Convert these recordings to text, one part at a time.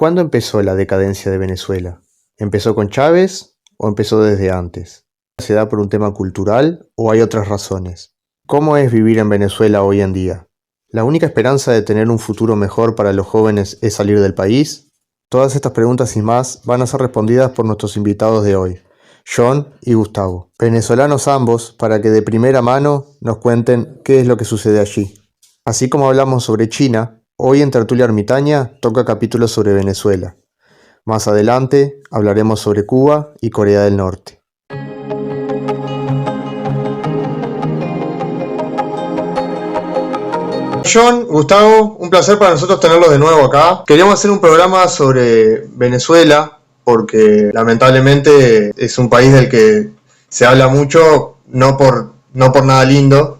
¿Cuándo empezó la decadencia de Venezuela? ¿Empezó con Chávez o empezó desde antes? ¿Se da por un tema cultural o hay otras razones? ¿Cómo es vivir en Venezuela hoy en día? ¿La única esperanza de tener un futuro mejor para los jóvenes es salir del país? Todas estas preguntas y más van a ser respondidas por nuestros invitados de hoy, John y Gustavo, venezolanos ambos, para que de primera mano nos cuenten qué es lo que sucede allí. Así como hablamos sobre China, hoy en Tertulia Ermitaña toca capítulos sobre Venezuela. Más adelante hablaremos sobre Cuba y Corea del Norte. John, Gustavo, un placer para nosotros tenerlos de nuevo acá. Queríamos hacer un programa sobre Venezuela porque lamentablemente es un país del que se habla mucho, no por nada lindo,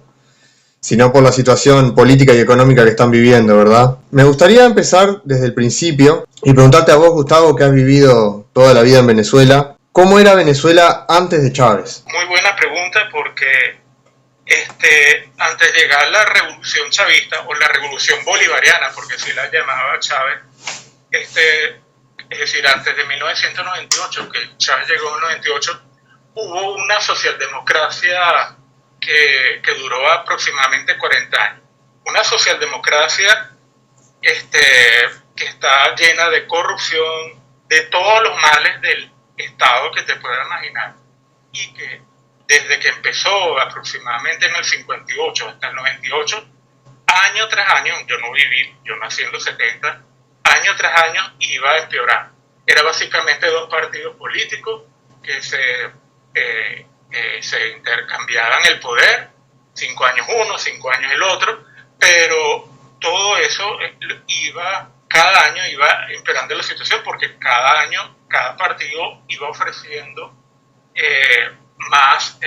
sino por la situación política y económica que están viviendo, ¿verdad? Me gustaría empezar desde el principio y preguntarte a vos, Gustavo, que has vivido toda la vida en Venezuela, ¿cómo era Venezuela antes de Chávez? Muy buena pregunta porque antes de llegar la revolución chavista o la revolución bolivariana, porque así la llamaba Chávez, es decir, antes de 1998, que Chávez llegó en 98, hubo una socialdemocracia que duró aproximadamente 40 años. Una socialdemocracia que está llena de corrupción, de todos los males del Estado que te puedas imaginar, y que desde que empezó aproximadamente en el 58 hasta el 98, año tras año, yo nací en los 70, año tras año iba a empeorar. Era básicamente dos partidos políticos que se intercambiaban el poder, 5 años uno, 5 años el otro, pero todo eso cada año iba empeorando la situación porque cada año, cada partido iba ofreciendo más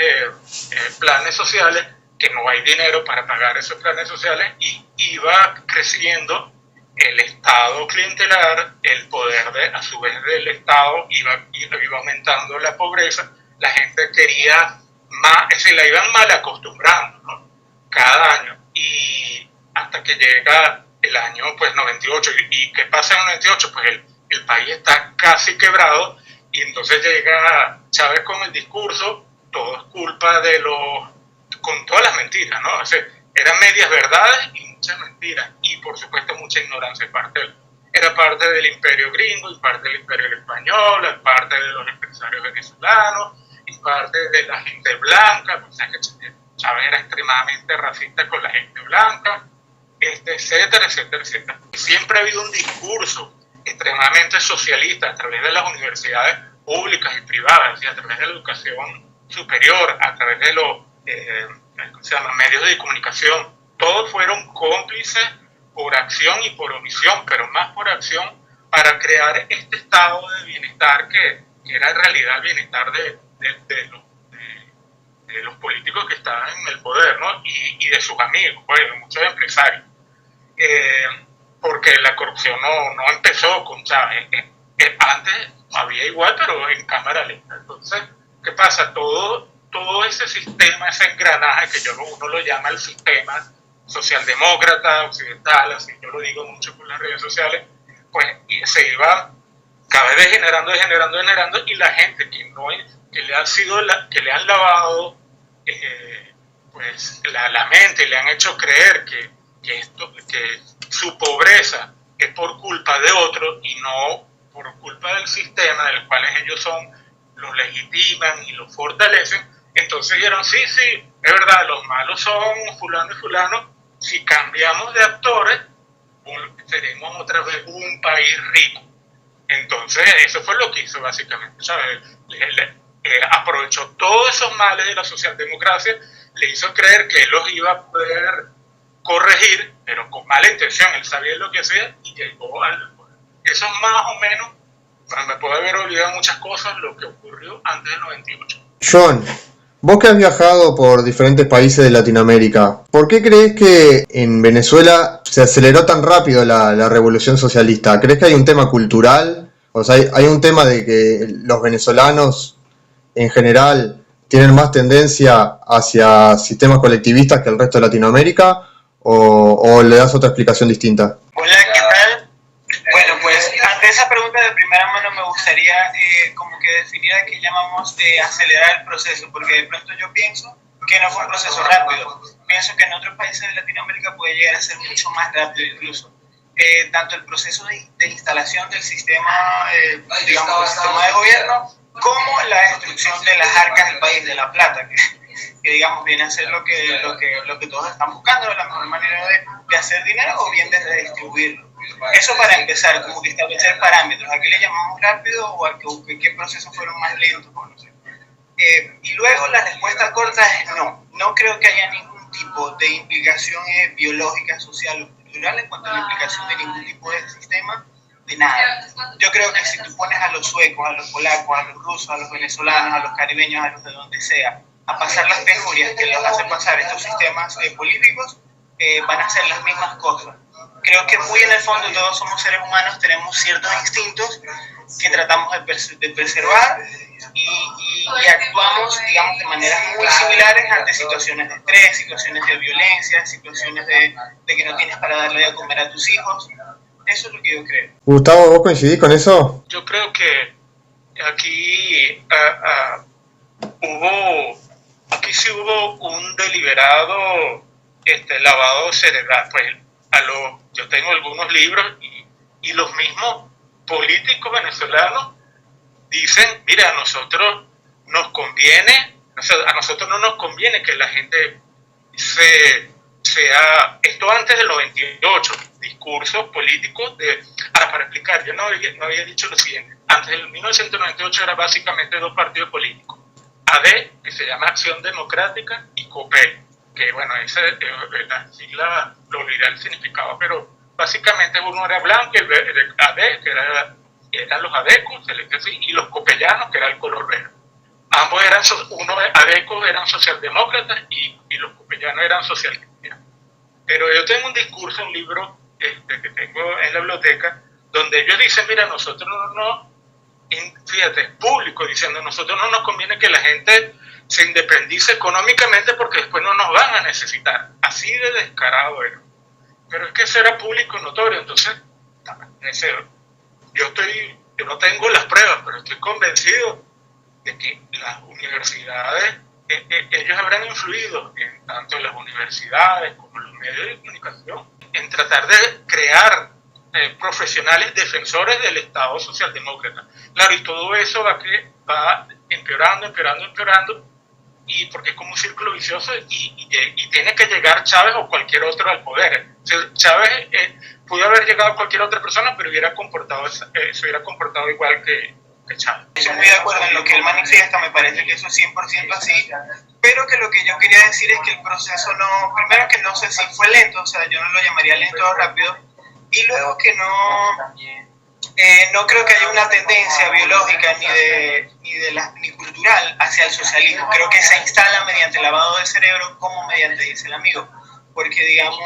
planes sociales, que no hay dinero para pagar esos planes sociales, y iba creciendo el Estado clientelar, el poder a su vez del Estado iba aumentando la pobreza, la gente quería más, la iban mal acostumbrando, ¿no? Cada año, y hasta que llega el año 98, y ¿qué pasa en el 98? Pues el país está casi quebrado, y entonces llega Chávez con el discurso, todo es culpa con todas las mentiras, ¿no? O sea, eran medias verdades y muchas mentiras, y por supuesto mucha ignorancia era parte del imperio gringo, y parte del imperio español, parte de los empresarios venezolanos, y parte de la gente blanca, pues, que Chávez era extremadamente racista con la gente blanca, etcétera, etcétera, etcétera. Siempre ha habido un discurso extremadamente socialista a través de las universidades públicas y privadas, y a través de la educación superior, a través de los medios de comunicación. Todos fueron cómplices por acción y por omisión, pero más por acción, para crear este estado de bienestar que era en realidad el bienestar de los políticos que estaban en el poder, ¿no? y de sus amigos, pues, muchos empresarios. Porque la corrupción no empezó con Chávez. Antes había igual, pero en cámara lenta. Entonces, ¿qué pasa? Todo ese sistema, ese engranaje que uno lo llama el sistema socialdemócrata occidental, así yo lo digo mucho por las redes sociales, pues se iba cada vez degenerando, y la gente que le han lavado pues la mente, le han hecho creer que su pobreza es por culpa de otros y no por culpa del sistema, del cual ellos los legitiman y los fortalecen. Entonces dijeron, sí, es verdad, los malos son fulano y fulano, si cambiamos de actores, seremos otra vez un país rico. Entonces eso fue lo que hizo básicamente, ¿sabes? Aprovechó todos esos males de la socialdemocracia, le hizo creer que él los iba a poder corregir, pero con mala intención. Él sabía lo que hacía y llegó al poder. Eso es más o menos, me puedo haber olvidado muchas cosas, lo que ocurrió antes del 98. John, vos que has viajado por diferentes países de Latinoamérica, ¿por qué crees que en Venezuela se aceleró tan rápido la revolución socialista? ¿Crees que hay un tema cultural? O sea, hay un tema de que los venezolanos en general tienen más tendencia hacia sistemas colectivistas que el resto de Latinoamérica, o le das otra explicación distinta? Hola, ¿qué tal? Bueno, pues antes esa pregunta de primera mano me gustaría como que definir a qué llamamos acelerar el proceso, porque de pronto yo pienso que no fue un proceso rápido. Pienso que en otros países de Latinoamérica puede llegar a ser mucho más rápido incluso. Tanto el proceso de instalación del sistema, digamos, del sistema de gobierno, como la destrucción de las arcas del país, de la plata, que digamos viene a ser lo que todos están buscando, la mejor manera de hacer dinero o bien de redistribuirlo. Eso para empezar, como que establecer parámetros. ¿A qué le llamamos rápido o a qué procesos fueron más lentos? No sé. Y luego la respuesta corta es no. No creo que haya ningún tipo de implicación biológica, social o cultural en cuanto a la implicación de ningún tipo de sistema, de nada. Yo creo que si tú pones a los suecos, a los polacos, a los rusos, a los venezolanos, a los caribeños, a los de donde sea, a pasar las penurias que los hace pasar estos sistemas políticos, van a hacer las mismas cosas. Creo que muy en el fondo todos somos seres humanos, tenemos ciertos instintos que tratamos de preservar y actuamos, digamos, de maneras muy similares ante situaciones de estrés, situaciones de violencia, situaciones de que no tienes para darle de comer a tus hijos. Eso es lo que yo creo. Gustavo, ¿vos coincidís con eso? Yo creo que aquí sí hubo un deliberado lavado cerebral. Pues yo tengo algunos libros y los mismos políticos venezolanos dicen, mira, a nosotros no nos conviene que la gente sea, esto antes del 98, discursos políticos para explicar, yo no había dicho lo siguiente, antes del 1998 era básicamente dos partidos políticos, AD, que se llama Acción Democrática, y COPEL, que bueno, la sigla lo olvidé el significado, pero básicamente uno era blanco, el AD, que eran los adecos, y los copellanos, que era el color verde. Ambos adecos eran socialdemócratas y los copellanos eran socialistas. Pero yo tengo un discurso, un libro que tengo en la biblioteca, donde ellos dicen, mira, nosotros fíjate, es público diciendo, nosotros no nos conviene que la gente se independice económicamente porque después no nos van a necesitar. Así de descarado era. Pero es que eso era público y notorio, entonces, yo no tengo las pruebas, pero estoy convencido de que las universidades, ellos habrán influido tanto en las universidades como en los medios de comunicación, en tratar de crear profesionales defensores del Estado socialdemócrata. Claro, y todo eso va empeorando, y porque es como un círculo vicioso y tiene que llegar Chávez o cualquier otro al poder. O sea, Chávez pudo haber llegado a cualquier otra persona, pero se hubiera comportado igual que Chávez. Estoy muy de acuerdo en lo que él manifiesta, me parece que eso es 100% así, pero que lo que yo quería decir es que el proceso primero que no sé si fue lento, o sea, yo no lo llamaría lento o rápido, y luego que no creo que haya una tendencia biológica ni cultural hacia el socialismo. Creo que se instala mediante lavado de cerebro, como mediante dice el amigo. Porque, digamos,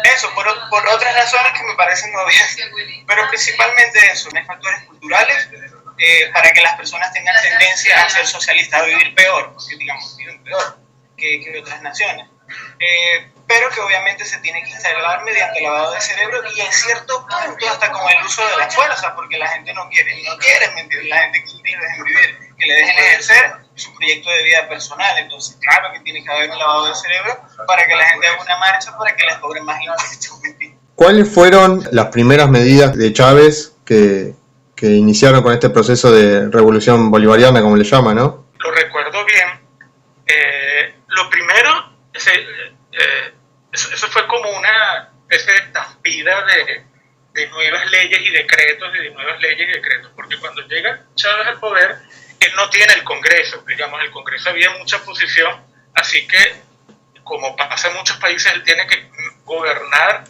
eso, por otras razones que me parecen obvias, pero principalmente eso, hay factores culturales para que las personas tengan tendencia a ser socialistas, a vivir peor, porque, digamos, viven peor que otras naciones. Pero que obviamente se tiene que instalar mediante lavado de cerebro y en cierto punto hasta con el uso de la fuerza, porque la gente no quiere mentir, la gente quiere que le dejen vivir, que le dejen ejercer su proyecto de vida personal. Entonces, claro que tiene que haber un lavado de cerebro para que la gente haga una marcha para que les cobren más impuestos. ¿Cuáles fueron las primeras medidas de Chávez que iniciaron con este proceso de revolución bolivariana, como le llaman, ¿no? Lo recuerdo bien. Lo primero, eso fue como una especie de estampida de nuevas leyes y decretos, porque cuando llega Chávez al poder, él no tiene el Congreso, digamos, el Congreso había mucha oposición, así que, como pasa en muchos países, él tiene que gobernar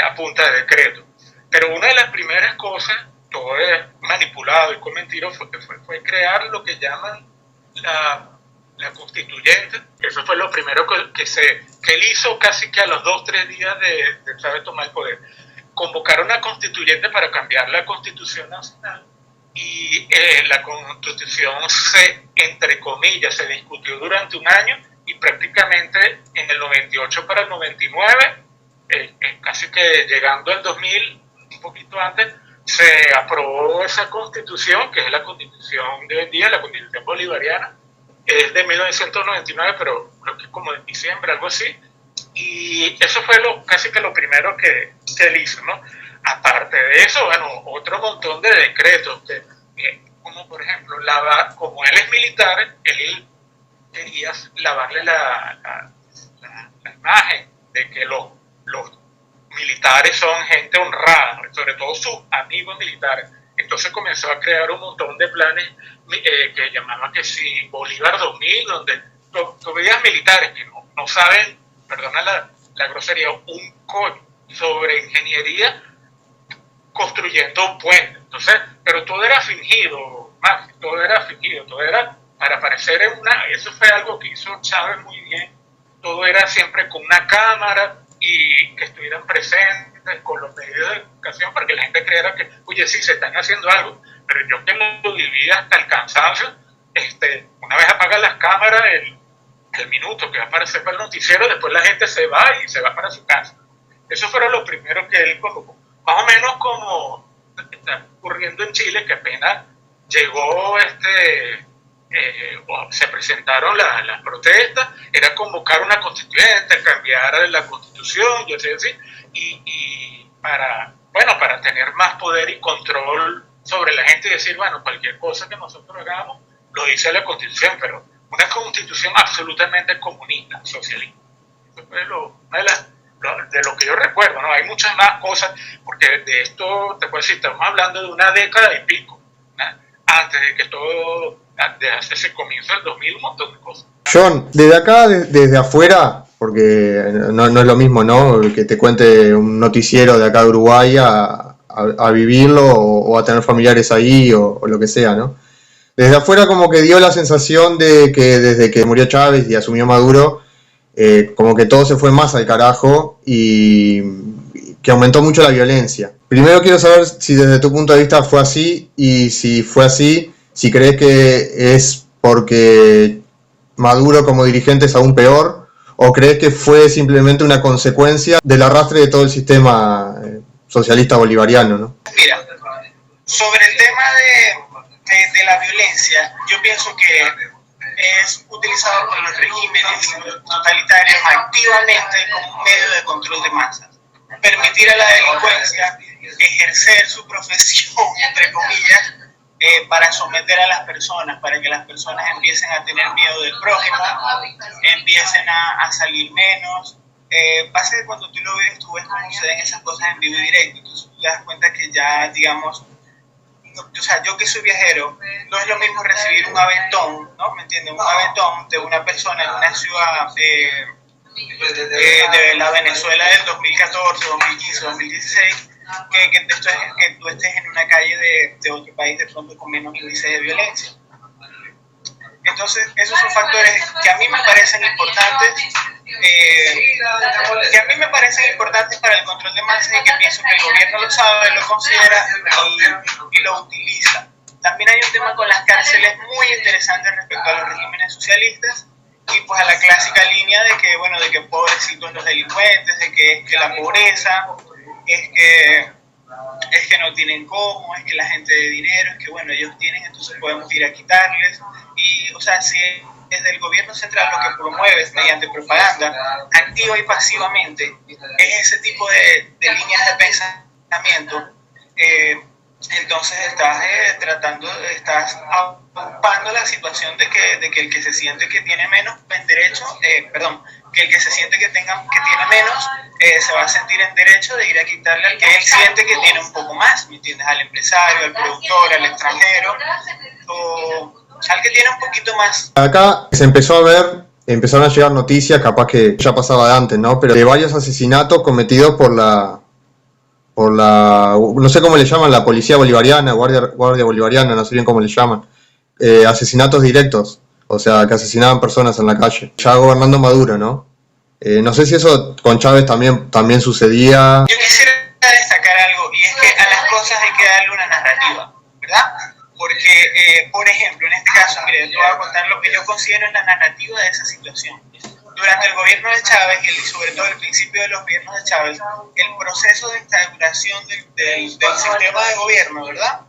a punta de decreto. Pero una de las primeras cosas, todo es manipulado y con mentiras, fue crear lo que llaman la constituyente. Eso fue lo primero que él hizo casi que a los 2-3 días de Chávez tomar el poder. Convocar una constituyente para cambiar la Constitución Nacional, y la Constitución entre comillas, se discutió durante un año y prácticamente en el 98 para el 99, casi que llegando al 2000, un poquito antes, se aprobó esa constitución, que es la constitución de hoy en día, la constitución bolivariana, es de 1999, pero creo que es como de diciembre, algo así, y eso fue casi que lo primero que él hizo, ¿no? Aparte de eso, bueno, otro montón de decretos, como por ejemplo, como él es militar, él quería lavarle la imagen de que los militares son gente honrada, sobre todo sus amigos militares. Entonces comenzó a crear un montón de planes que llamaban que sí, Bolívar 2000, donde tú veías militares que no saben, perdona la grosería, un coño sobre ingeniería construyendo un puente. Entonces, pero todo era fingido, Max, todo era para parecer eso fue algo que hizo Chávez muy bien, todo era siempre con una cámara y que estuvieran presentes con los medios de educación para que la gente creyera que, oye, sí, se están haciendo algo, pero yo que lo viví hasta el cansancio, una vez apagan las cámaras, el minuto que va a aparecer para el noticiero, después la gente se va y se va para su casa. Eso fueron los primeros que él colocó. Más o menos como está ocurriendo en Chile, que apenas llegó se presentaron las protestas, era convocar una constituyente, cambiar la constitución, yo sé así, y para tener más poder y control sobre la gente y decir, bueno, cualquier cosa que nosotros hagamos, lo dice la constitución, pero una constitución absolutamente comunista, socialista. Eso fue de lo que yo recuerdo, ¿no? Hay muchas más cosas, porque de esto, te puedo decir, estamos hablando de una década y pico, ¿no? Antes de que todo, desde ese comienzo del 2000, un montón de cosas. John, desde acá, desde afuera, porque no es lo mismo, ¿no? Que te cuente un noticiero de acá de Uruguay a vivirlo o a tener familiares ahí o lo que sea, ¿no? Desde afuera como que dio la sensación de que desde que murió Chávez y asumió Maduro, como que todo se fue más al carajo y que aumentó mucho la violencia. Primero quiero saber si desde tu punto de vista fue así, y si fue así, si crees que es porque Maduro como dirigente es aún peor, o crees que fue simplemente una consecuencia del arrastre de todo el sistema socialista bolivariano, ¿no? Mira, sobre el tema de la violencia, yo pienso que es utilizado por los regímenes totalitarios activamente como un medio de control de masas. Permitir a la delincuencia ejercer su profesión, entre comillas, para someter a las personas, para que las personas empiecen a tener miedo del prójimo, empiecen a salir menos. Pasa que cuando tú lo ves, tú ves cómo se ven esas cosas en vivo y directo, entonces tú te das cuenta que ya, digamos, o sea, yo que soy viajero, no es lo mismo recibir un aventón, ¿no? ¿Me entiendes? Un aventón de una persona en una ciudad de la Venezuela del 2014, 2015, 2016, que tú estés en una calle de otro país de pronto con menos índice de violencia. Entonces, esos son factores que a mí me parecen importantes, para el control de masas, y que pienso que el gobierno lo sabe, lo considera y lo utiliza. También hay un tema con las cárceles muy interesante respecto a los regímenes socialistas, y pues a la clásica línea de que pobrecitos los delincuentes, de que la pobreza es que no tienen cómo, es que la gente de dinero, es que ellos tienen, entonces podemos ir a quitarles. Y, o sea, si desde el gobierno central lo que promueve mediante propaganda, activa y pasivamente, es ese tipo de líneas de pensamiento, entonces estás ocupando la situación de que el que se siente que tiene menos en derecho, que el que se siente que tiene menos, se va a sentir en derecho de ir a quitarle al que él siente que tiene un poco más, ¿me entiendes? Al empresario, al productor, al extranjero, o al que tiene un poquito más. Acá se empezaron a llegar noticias, capaz que ya pasaba de antes, ¿no? Pero de varios asesinatos cometidos por la no sé cómo le llaman, la policía bolivariana, guardia bolivariana, no sé bien cómo le llaman, asesinatos directos, o sea, que asesinaban personas en la calle, ya gobernando Maduro, ¿no? No sé si eso con Chávez también sucedía. Yo quisiera destacar algo, y es que a las cosas hay que darle una narrativa, ¿verdad? Porque, por ejemplo, en este caso, mire, te voy a contar lo que yo considero es la narrativa de esa situación. durante el gobierno de Chávez y sobre todo el principio de los gobiernos de Chávez, el proceso de instauración del sistema de gobierno, ¿verdad?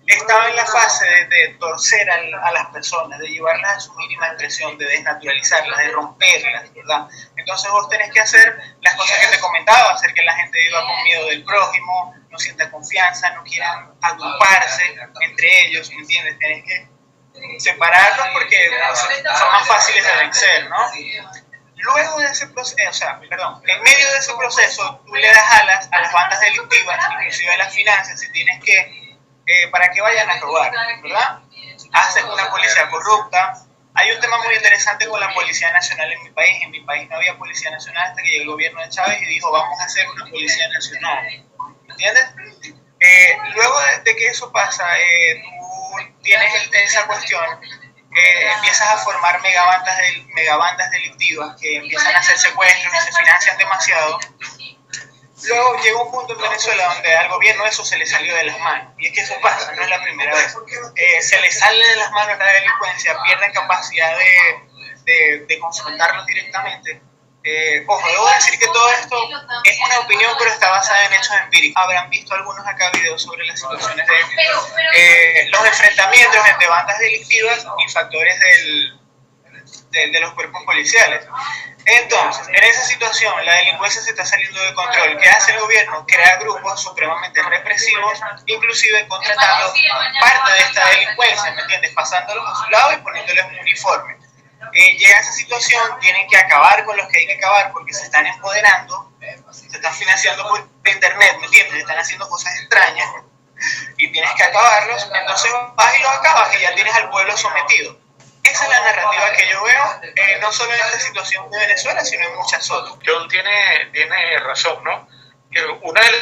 Estaba en la fase de torcer a las personas, de llevarlas a su mínima expresión, de desnaturalizarlas, de romperlas, ¿verdad? Entonces vos tenés que hacer las cosas que te comentaba, hacer que la gente viva con miedo del prójimo, no sienta confianza, no quieran agruparse entre ellos, ¿me entiendes? Tenés que separarlos porque son más fáciles de vencer, ¿no? Luego de ese proceso, en medio de ese proceso, tú le das alas a las bandas delictivas, inclusive a las finanzas, si tienes que para que vayan a robar, ¿verdad? Haces una policía corrupta. Hay un tema muy interesante con la Policía Nacional en mi país. En mi país no había Policía Nacional hasta que llegó el gobierno de Chávez y dijo, vamos a hacer una Policía Nacional. ¿Entiendes? Luego de que eso pasa, tú tienes esa cuestión, empiezas a formar megabandas delictivas que empiezan a hacer secuestros y se financian demasiado. Luego llegó un punto en Venezuela donde al gobierno eso se le salió de las manos. Y es que eso pasa, no es la primera vez. Se le sale de las manos la delincuencia, pierden capacidad de confrontarlos directamente. Ojo, debo decir que todo esto es una opinión, pero está basada en hechos empíricos. Habrán visto algunos acá videos sobre las situaciones de los enfrentamientos entre bandas delictivas y factores de los cuerpos policiales. Entonces, en esa situación, la delincuencia se está saliendo de control. ¿Qué hace el gobierno? Crea grupos supremamente represivos, inclusive contratando parte de esta delincuencia, ¿me entiendes? Pasándolos a su lado y poniéndoles un uniforme. Llega a esa situación, tienen que acabar con los que hay que acabar porque se están empoderando, se están financiando por internet, ¿me entiendes? Están haciendo cosas extrañas y tienes que acabarlos, entonces vas y los acabas y ya tienes al pueblo sometido. Esa es la narrativa que yo veo, no solo en esta situación de Venezuela, sino en muchas otras. John tiene razón, ¿no? Una de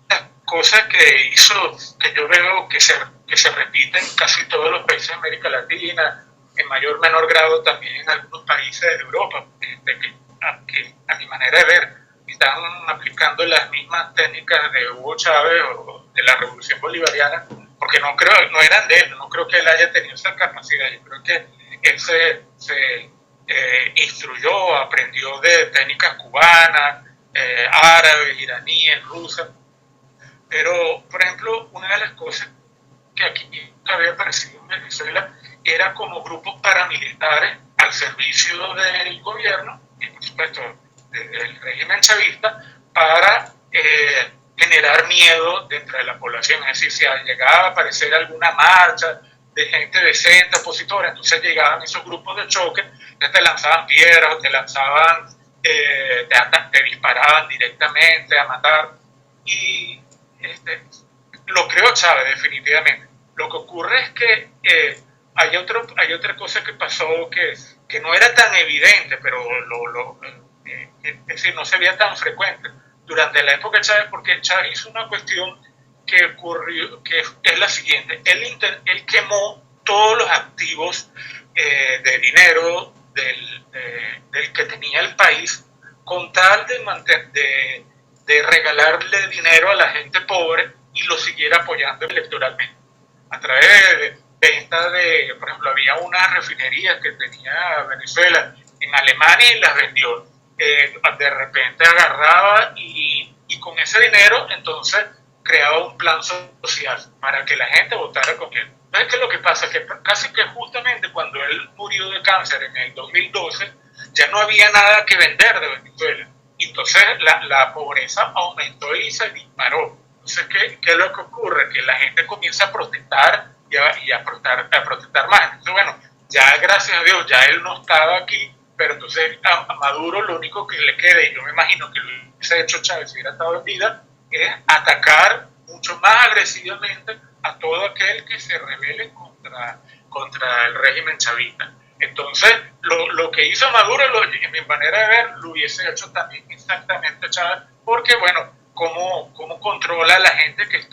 las cosas que hizo, que yo veo que se repite en casi todos los países de América Latina, en mayor o menor grado también en algunos países de Europa, que a mi manera de ver están aplicando las mismas técnicas de Hugo Chávez o de la Revolución Bolivariana, porque no eran de él, no creo que él haya tenido esa capacidad. Yo creo que él se instruyó, aprendió de técnicas cubanas, árabes, iraníes, rusas. Pero, por ejemplo, una de las cosas que aquí había aparecido en Venezuela era como grupos paramilitares al servicio del gobierno y, por supuesto, del régimen chavista para generar miedo dentro de la población. Es decir, si llegaba a aparecer alguna marcha de gente decente, opositora, entonces llegaban esos grupos de choque, te lanzaban piedras, te lanzaban, te disparaban directamente a matar. Y lo creó Chávez definitivamente. Lo que ocurre es que hay otra cosa que pasó que no era tan evidente, pero es decir, no se veía tan frecuente durante la época de Chávez, porque Chávez hizo una cuestión que ocurrió, que es la siguiente. Él quemó todos los activos de dinero del que tenía el país, con tal de regalarle dinero a la gente pobre y lo siguiera apoyando electoralmente. A través de venta por ejemplo, había una refinería que tenía Venezuela en Alemania y las vendió. De repente agarraba y con ese dinero entonces creaba un plan social para que la gente votara con él. ¿Sabes qué es lo que pasa? Que casi que justamente cuando él murió de cáncer en el 2012 ya no había nada que vender de Venezuela. Entonces la pobreza aumentó y se disparó. Entonces, ¿qué es lo que ocurre? Que la gente comienza a protestar y a protestar más. Entonces, bueno, ya gracias a Dios, ya él no estaba aquí, pero entonces a Maduro lo único que le queda, y yo me imagino que lo hubiese hecho Chávez si hubiera estado en vida, es atacar mucho más agresivamente a todo aquel que se rebele contra el régimen chavista. Entonces, lo que hizo Maduro, en mi manera de ver, lo hubiese hecho también exactamente Chávez, porque, bueno, cómo controla a la gente que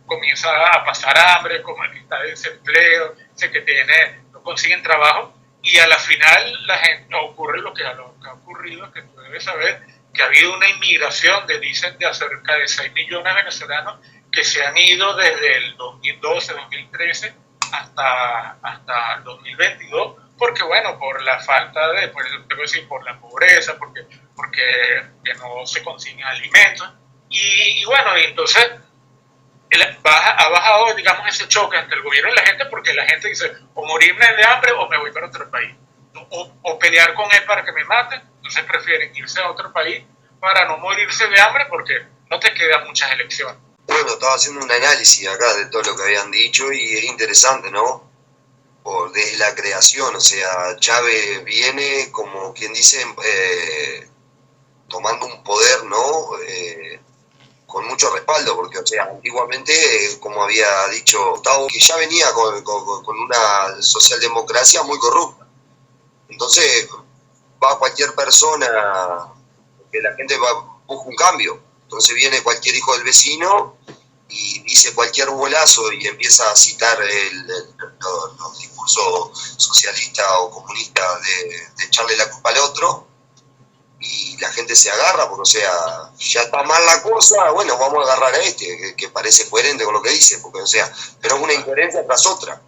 comienza a pasar hambre, como el que está de desempleo, ese que no consiguen trabajo, y a la final la gente ocurre lo que ha ocurrido, que tú debes saber, que ha habido una inmigración dicen de cerca de 6 millones de venezolanos que se han ido desde el 2012, 2013 hasta el 2022 porque bueno, por la falta de, por eso te voy a decir, por la pobreza, porque que no se consiguen alimentos. Y bueno, entonces ha bajado, digamos, ese choque entre el gobierno y la gente, porque la gente dice, o morirme de hambre o me voy para otro país, o pelear con él para que me mate. Entonces prefieren irse a otro país para no morirse de hambre, porque no te quedan muchas elecciones. Bueno, estaba haciendo un análisis acá de todo lo que habían dicho y es interesante, ¿no? Desde la creación, o sea, Chávez viene, como quien dice, tomando un poder, ¿no? Con mucho respaldo, porque, o sea, antiguamente, como había dicho Gustavo, que ya venía con una socialdemocracia muy corrupta. Entonces, va cualquier persona, que la gente busca un cambio. Entonces viene cualquier hijo del vecino y dice cualquier bolazo y empieza a citar los discursos socialistas o comunistas de echarle la culpa al otro, y la gente se agarra, porque, o sea, ya está mal la cosa, bueno, vamos a agarrar a este, que parece coherente con lo que dice, porque, o sea, pero es una incoherencia tras otra.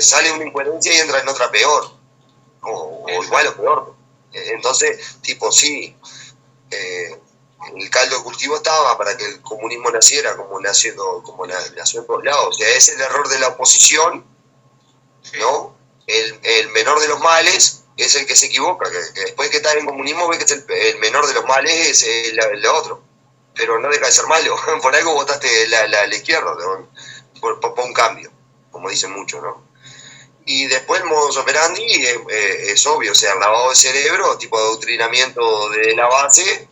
Sale una incoherencia y entra en otra peor, o igual o peor. Entonces, tipo, sí, el caldo de cultivo estaba para que el comunismo naciera como nació en todos lados. O sea, es el error de la oposición, ¿no? El menor de los males es el que se equivoca, que después que está en comunismo ve que el menor de los males es el otro, pero no deja de ser malo. Por algo votaste la izquierda, ¿no? por un cambio, como dicen muchos, ¿no? Y después el modus operandi es obvio, o sea, el lavado de cerebro, tipo de adoctrinamiento de la base,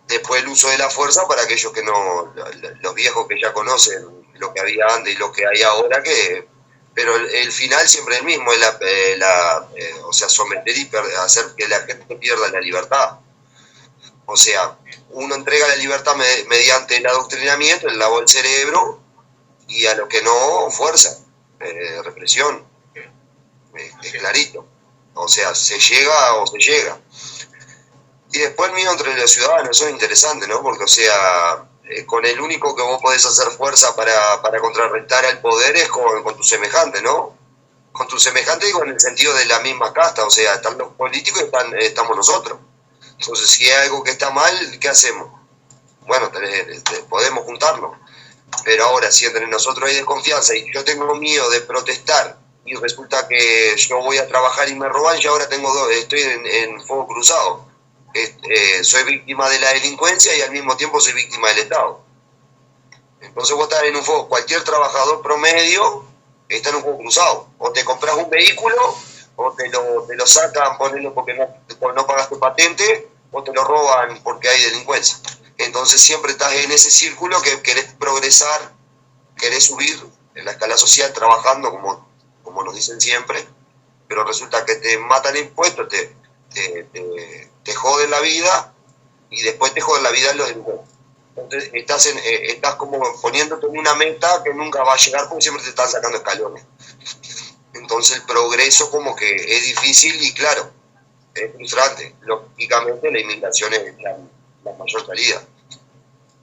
después el uso de la fuerza para aquellos que no, los viejos que ya conocen lo que había antes y lo que hay ahora, pero el final siempre es el mismo, es o sea, someter y hacer que la gente pierda la libertad. O sea, uno entrega la libertad mediante el adoctrinamiento, el lavado del cerebro, y a lo que no, fuerza, represión, es clarito. O sea, se llega o se llega. Y después el mío entre los ciudadanos, eso es interesante, ¿no? Porque, o sea, con el único que vos podés hacer fuerza para contrarrestar al poder es con tu semejante, ¿no? Con tu semejante, digo, en el sentido de la misma casta, o sea, están los políticos y estamos nosotros. Entonces, si hay algo que está mal, ¿qué hacemos? Bueno, podemos juntarnos. Pero ahora, si entre nosotros hay desconfianza y yo tengo miedo de protestar y resulta que yo voy a trabajar y me roban, y ahora estoy en fuego cruzado. Soy víctima de la delincuencia y al mismo tiempo soy víctima del Estado. Entonces vos estás en un fuego, cualquier trabajador promedio está en un fuego cruzado. O te compras un vehículo, o te lo sacan, ponelo porque no pagaste patente, o te lo roban porque hay delincuencia. Entonces siempre estás en ese círculo que querés progresar, querés subir en la escala social trabajando como nos dicen siempre, pero resulta que te matan impuestos, te joden la vida y después te joden la vida en los delincuentes. Entonces estás como poniéndote en una meta que nunca va a llegar porque siempre te están sacando escalones. Entonces el progreso como que es difícil y claro, es frustrante. Lógicamente la inmigración es la mayor salida,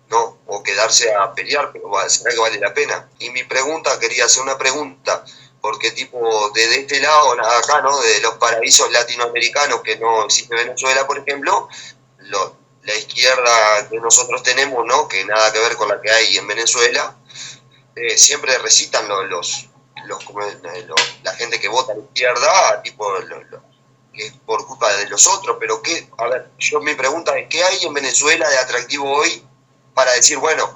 ¿no? O quedarse a pelear, pero será que vale la pena. Y mi pregunta, quería hacer una pregunta, porque tipo, desde este lado, acá, ¿no? De los paraísos latinoamericanos que no existe Venezuela, por ejemplo, la izquierda que nosotros tenemos, ¿no? Que nada que ver con la que hay en Venezuela, siempre recitan la gente que vota a la izquierda, tipo, que es por culpa de los otros, pero mi pregunta es, ¿qué hay en Venezuela de atractivo hoy para decir, bueno,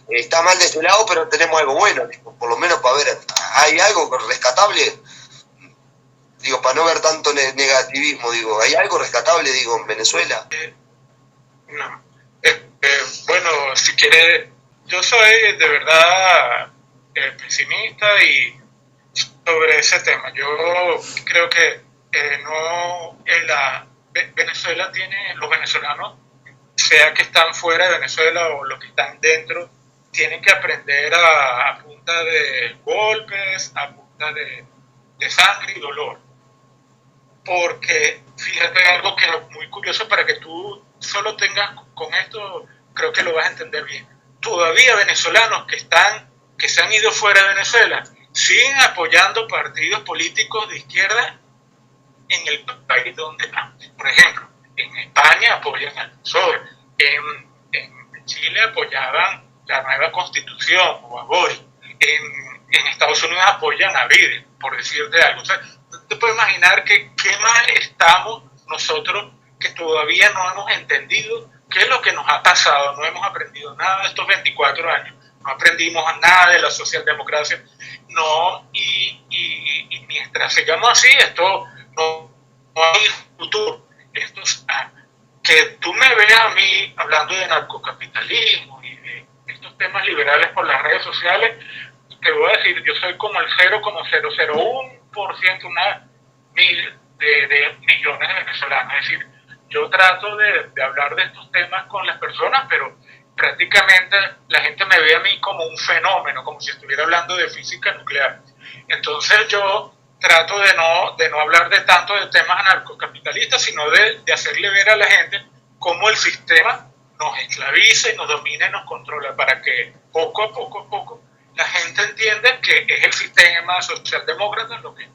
está mal de este lado, pero tenemos algo bueno, tipo, por lo menos para ver, ¿hay algo rescatable? Digo, para no ver tanto negativismo, digo, ¿hay algo rescatable, digo, en Venezuela? No. Bueno, si quieres, yo soy de verdad pesimista y sobre ese tema. Yo creo que Venezuela tiene, los venezolanos, sea que están fuera de Venezuela o los que están dentro, tienen que aprender a punta de golpes, a punta de sangre y dolor. Porque fíjate algo que es muy curioso para que tú solo tengas con esto, creo que lo vas a entender bien. Todavía venezolanos que se han ido fuera de Venezuela siguen apoyando partidos políticos de izquierda en el país donde están. Por ejemplo, en España apoyan al PSOE, en Chile apoyaban la nueva constitución o a Boris, en Estados Unidos apoyan a Biden, por decirte algo. O sea, te puedes imaginar que qué mal estamos nosotros, que todavía no hemos entendido qué es lo que nos ha pasado, no hemos aprendido nada de estos 24 años, no aprendimos nada de la socialdemocracia, no, y mientras sigamos así, esto no hay futuro. Esto que tú me veas a mí hablando de narcocapitalismo y de estos temas liberales por las redes sociales, te voy a decir, yo soy como el 0,001% de millones de venezolanos. Es decir, yo trato de hablar de estos temas con las personas, pero prácticamente la gente me ve a mí como un fenómeno, como si estuviera hablando de física nuclear. Entonces yo trato de no hablar de tanto de temas anarcocapitalistas, sino de hacerle ver a la gente cómo el sistema nos esclaviza y nos domina y nos controla, para que poco a poco la gente entienda que es el sistema socialdemócrata lo que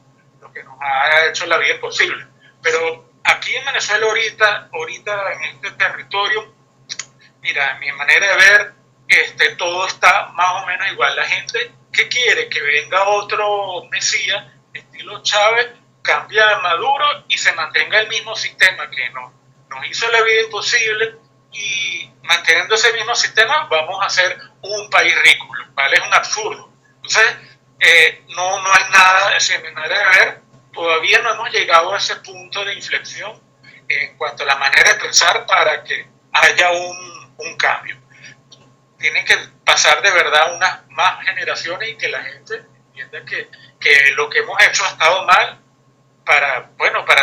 nos ha hecho la vida imposible. Pero aquí en Venezuela ahorita en este territorio, mira, mi manera de ver, todo está más o menos igual. La gente que quiere que venga otro Mesías, estilo Chávez, cambia a Maduro y se mantenga el mismo sistema que nos hizo la vida imposible, y manteniendo ese mismo sistema vamos a ser un país rico, lo cual es un absurdo. Entonces, no hay nada, en mi manera de ver, todavía no hemos llegado a ese punto de inflexión en cuanto a la manera de pensar para que haya un cambio. Tienen que pasar de verdad unas más generaciones y que la gente entienda que lo que hemos hecho ha estado mal para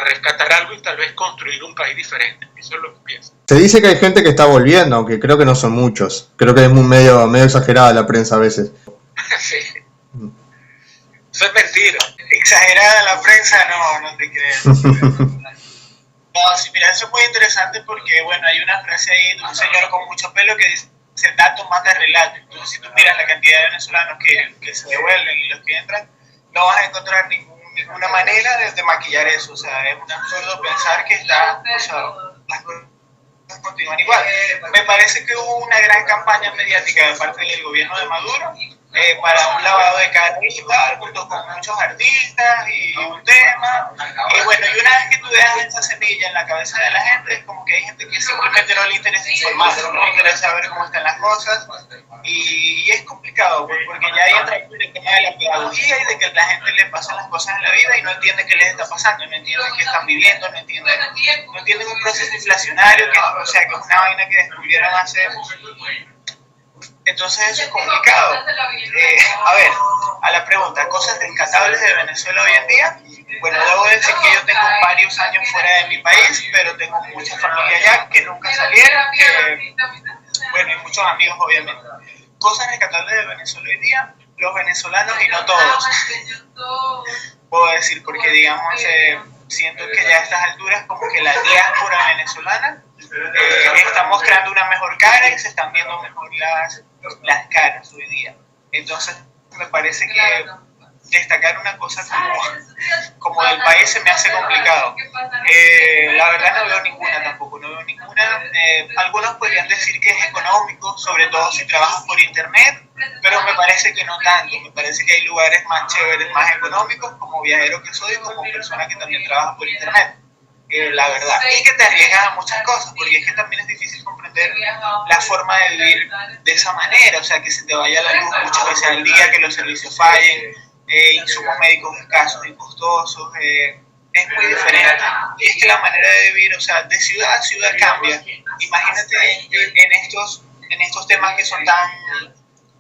rescatar algo y tal vez construir un país diferente. Eso es lo que pienso. Se dice que hay gente que está volviendo, aunque creo que no son muchos. Creo que es medio exagerada la prensa a veces. Sí. Eso es mentira. Exagerada la prensa, no te creas. No, sí, mira, eso es muy interesante porque, bueno, hay una frase ahí de un señor con mucho pelo que dice: dato mata relato. Entonces, si tú miras la cantidad de venezolanos que se devuelven y los que entran, no vas a encontrar ninguna manera de maquillar eso. O sea, es un absurdo pensar que las cosas continúan igual. Me parece que hubo una gran campaña mediática de parte del gobierno de Maduro para un lavado de cara y tal, junto con muchos artistas y un tema. Y bueno, y una vez que tú dejas esa semilla en la cabeza de la gente, es como que hay gente que simplemente no le interesa informar, no le interesa saber cómo están las cosas, y es complicado, porque ya ahí entra el tema de la pedagogía y de que a la gente le pasan las cosas en la vida y no entiende qué les está pasando, no entiende qué están viviendo, no entienden un proceso inflacionario, que es una vaina que descubrieron hace... Entonces eso es complicado. A ver, a la pregunta, cosas rescatables de Venezuela hoy en día. Bueno, debo decir que yo tengo varios años fuera de mi país, pero tengo mucha familia allá que nunca salieron, bueno, y muchos amigos obviamente. Cosas rescatables de Venezuela hoy día, los venezolanos y no todos. Puedo decir, porque digamos, siento que ya a estas alturas como que la diáspora venezolana está mostrando una mejor cara y se están viendo mejor las caras hoy día. Entonces me parece que destacar una cosa como del país se me hace complicado. La verdad no veo ninguna tampoco, algunos podrían decir que es económico, sobre todo si trabajas por internet, pero me parece que no tanto. Me parece que hay lugares más chéveres, más económicos, como viajero que soy, como persona que también trabaja por internet. La verdad, y que te arriesgas a muchas cosas, porque es que también es difícil comprender la forma de vivir de esa manera, o sea, que se te vaya la luz muchas veces al día, que los servicios fallen, insumos médicos escasos y costosos, es muy diferente. Y es que la manera de vivir, o sea, de ciudad a ciudad cambia. Imagínate en estos temas que son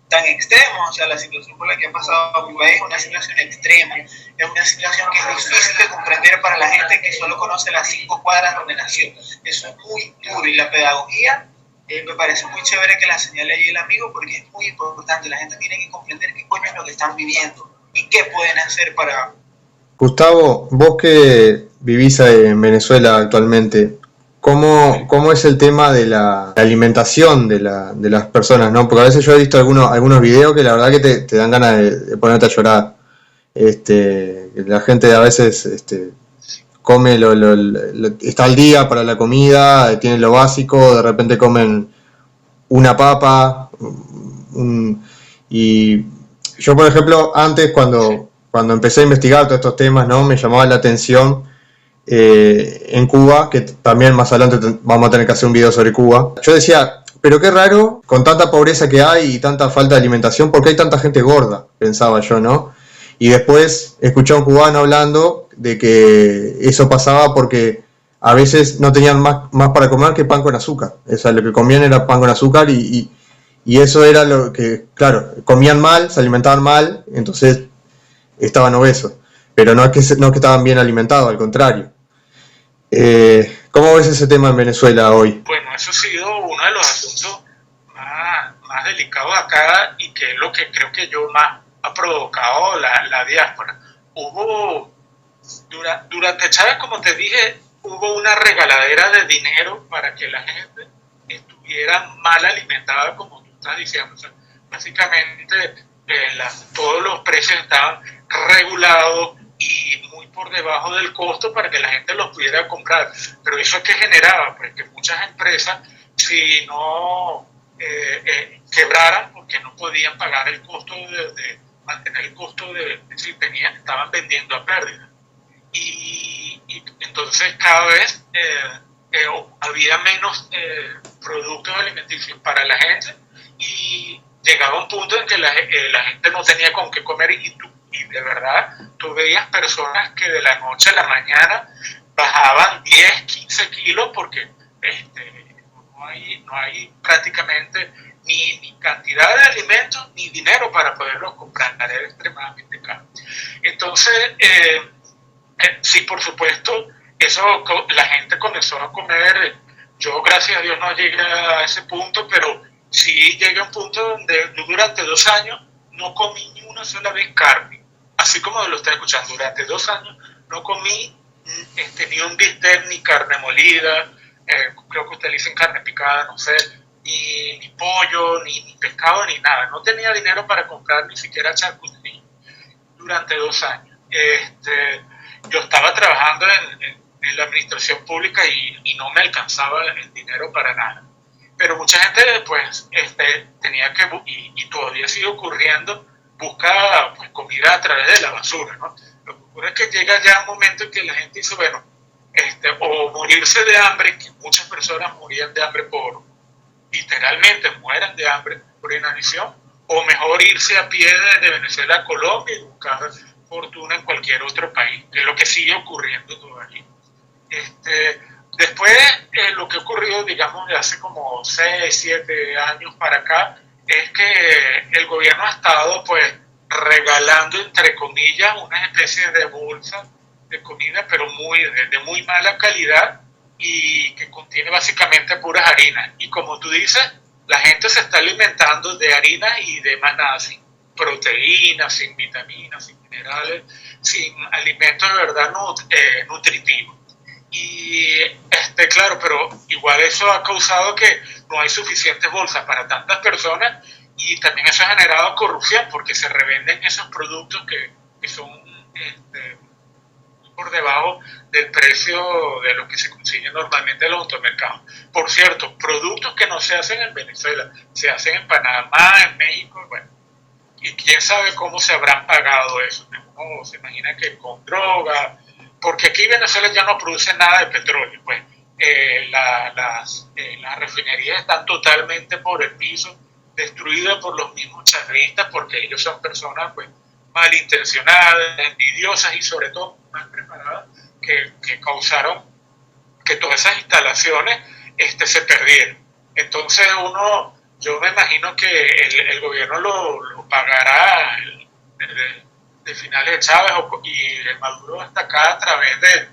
tan extremos, o sea, la situación por la que ha pasado mi país es una situación extrema, es una situación que es difícil de comprender para la gente que solo conoce las 5 cuadras donde nació. Eso es muy duro, y la pedagogía me parece muy chévere que la señale allí el amigo, porque es muy importante. La gente tiene que comprender qué coño es lo que están viviendo y qué pueden hacer para... Gustavo, vos que vivís en Venezuela actualmente, ¿cómo es el tema de la alimentación de las personas, ¿no? Porque a veces yo he visto algunos videos que la verdad que te dan ganas de ponerte a llorar. La gente a veces come, está al día para la comida, tiene lo básico, de repente comen una papa, y yo, por ejemplo, antes cuando empecé a investigar todos estos temas, ¿no? Me llamaba la atención en Cuba, que también más adelante vamos a tener que hacer un video sobre Cuba. Yo decía, pero qué raro, con tanta pobreza que hay y tanta falta de alimentación, ¿por qué hay tanta gente gorda? Pensaba yo, ¿no? Y después escuché a un cubano hablando de que eso pasaba porque a veces no tenían más para comer que pan con azúcar. O sea, lo que comían era pan con azúcar y eso era lo que, claro, comían mal, se alimentaban mal, entonces estaban obesos. Pero no es que estaban bien alimentados, al contrario. ¿Cómo ves ese tema en Venezuela hoy? Bueno, eso ha sido uno de los asuntos más delicados acá y que es lo que creo que yo más ha provocado la diáspora. Durante Chávez, como te dije, hubo una regaladera de dinero para que la gente estuviera mal alimentada, como tú estás diciendo. O sea, básicamente todos los precios estaban regulados y muy por debajo del costo para que la gente los pudiera comprar. Pero eso es que generaba, pues, que muchas empresas, si no quebraran porque no podían pagar el costo de mantener el costo si estaban vendiendo a pérdida. Y entonces cada vez había menos productos alimenticios para la gente y llegaba un punto en que la gente no tenía con qué comer y de verdad tú veías personas que de la noche a la mañana bajaban 10, 15 kilos porque no hay prácticamente ni cantidad de alimentos ni dinero para poderlos comprar, era extremadamente caro. Entonces, sí, por supuesto, eso la gente comenzó a comer. Yo, gracias a Dios, no llegué a ese punto, pero sí llegué a un punto donde durante 2 años no comí ni una sola vez carne, así como lo estoy escuchando. Durante 2 años no comí ni un bistec, ni carne molida, creo que ustedes dicen carne picada, no sé, ni pollo, ni pescado, ni nada. No tenía dinero para comprar ni siquiera charcutería durante 2 años. Yo estaba trabajando en la administración pública y no me alcanzaba el dinero para nada. Pero mucha gente, pues, tenía que, y todavía sigue ocurriendo, busca, pues, comida a través de la basura, ¿no? Lo que ocurre es que llega ya un momento en que la gente dice, bueno, o morirse de hambre, que muchas personas morían de hambre literalmente mueran de hambre por inanición, o mejor irse a pie de Venezuela a Colombia y buscar fortuna en cualquier otro país, que es lo que sigue ocurriendo todavía. Después, lo que ha ocurrido, digamos, de hace como 6, 7 años para acá, es que el gobierno ha estado, pues, regalando, entre comillas, una especie de bolsa de comida, pero de muy mala calidad y que contiene básicamente puras harinas. Y como tú dices, la gente se está alimentando de harinas y de más nada, sin proteínas, sin vitaminas, sin minerales, sin alimentos de verdad nutritivos. Y claro, pero igual eso ha causado que no hay suficientes bolsas para tantas personas y también eso ha generado corrupción porque se revenden esos productos que son por debajo del precio de lo que se consigue normalmente en los automercados. Por cierto, productos que no se hacen en Venezuela, se hacen en Panamá, en México, bueno, y quién sabe cómo se habrán pagado eso. Uno se imagina que con droga, porque aquí Venezuela ya no produce nada de petróleo, pues las refinerías están totalmente por el piso, destruidas por los mismos chavistas, porque ellos son personas, pues, malintencionadas, envidiosas y sobre todo mal preparadas, que causaron que todas esas instalaciones se perdieran. Entonces yo me imagino que el gobierno lo pagará de finales de Chávez y de Maduro hasta acá a través de,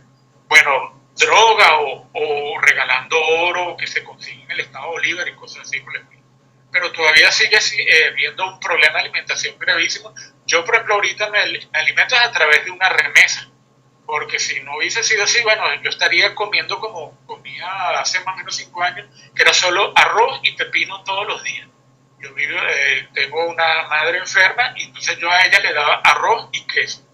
bueno, droga o regalando oro que se consigue en el Estado Bolívar y cosas así por el estilo. Pero todavía sigue viendo un problema de alimentación gravísimo. Yo, por ejemplo, ahorita me alimento a través de una remesa, porque si no hubiese sido así, bueno, yo estaría comiendo como comía hace más o menos 5 años, que era solo arroz y pepino todos los días. Yo tengo una madre enferma y entonces yo a ella le daba arroz y queso.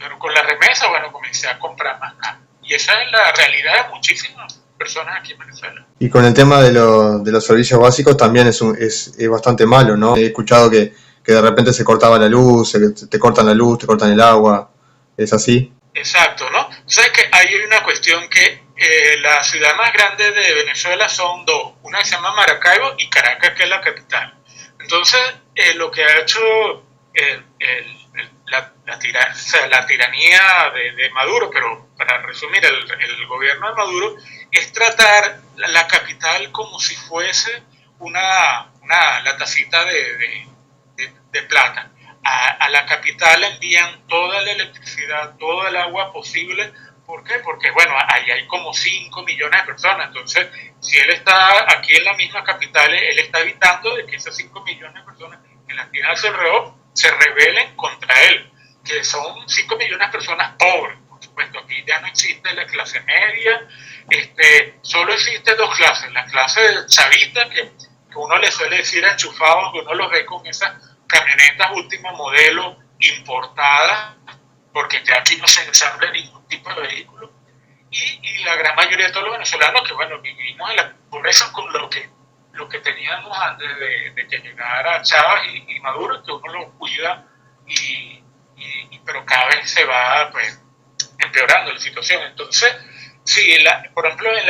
pero con la remesa, bueno, comencé a comprar más caro. Y esa es la realidad de muchísimas personas aquí en Venezuela. Y con el tema de los servicios básicos también es bastante malo, ¿no? He escuchado que de repente se cortaba la luz, te cortan la luz, te cortan el agua. ¿Es así? Exacto, ¿no? Sabes que hay una cuestión que la ciudad más grande de Venezuela son dos, una que se llama Maracaibo y Caracas, que es la capital. Entonces, lo que ha hecho o sea, la tiranía de Maduro, pero para resumir, el gobierno de Maduro es tratar la capital como si fuese la tacita de plata. A la capital envían toda la electricidad, todo el agua posible. ¿Por qué? Porque, bueno, ahí hay como 5 millones de personas. Entonces, si él está aquí en la misma capital, él está evitando de que esas 5 millones de personas que las tienen alrededor se rebelen contra él, que son 5 millones de personas pobres. Por supuesto, aquí ya no existe la clase media, solo existe dos clases, la clase chavista, que uno le suele decir enchufados, que uno los ve con esas camionetas último modelo importadas, porque ya aquí no se ensambla ningún tipo de vehículo, y la gran mayoría de todos los venezolanos que, bueno, vivimos en la pobreza con lo que teníamos antes de que llegara Chávez y Maduro, que uno lo cuida, pero cada vez se va, pues, empeorando la situación. Entonces, sí, por ejemplo, en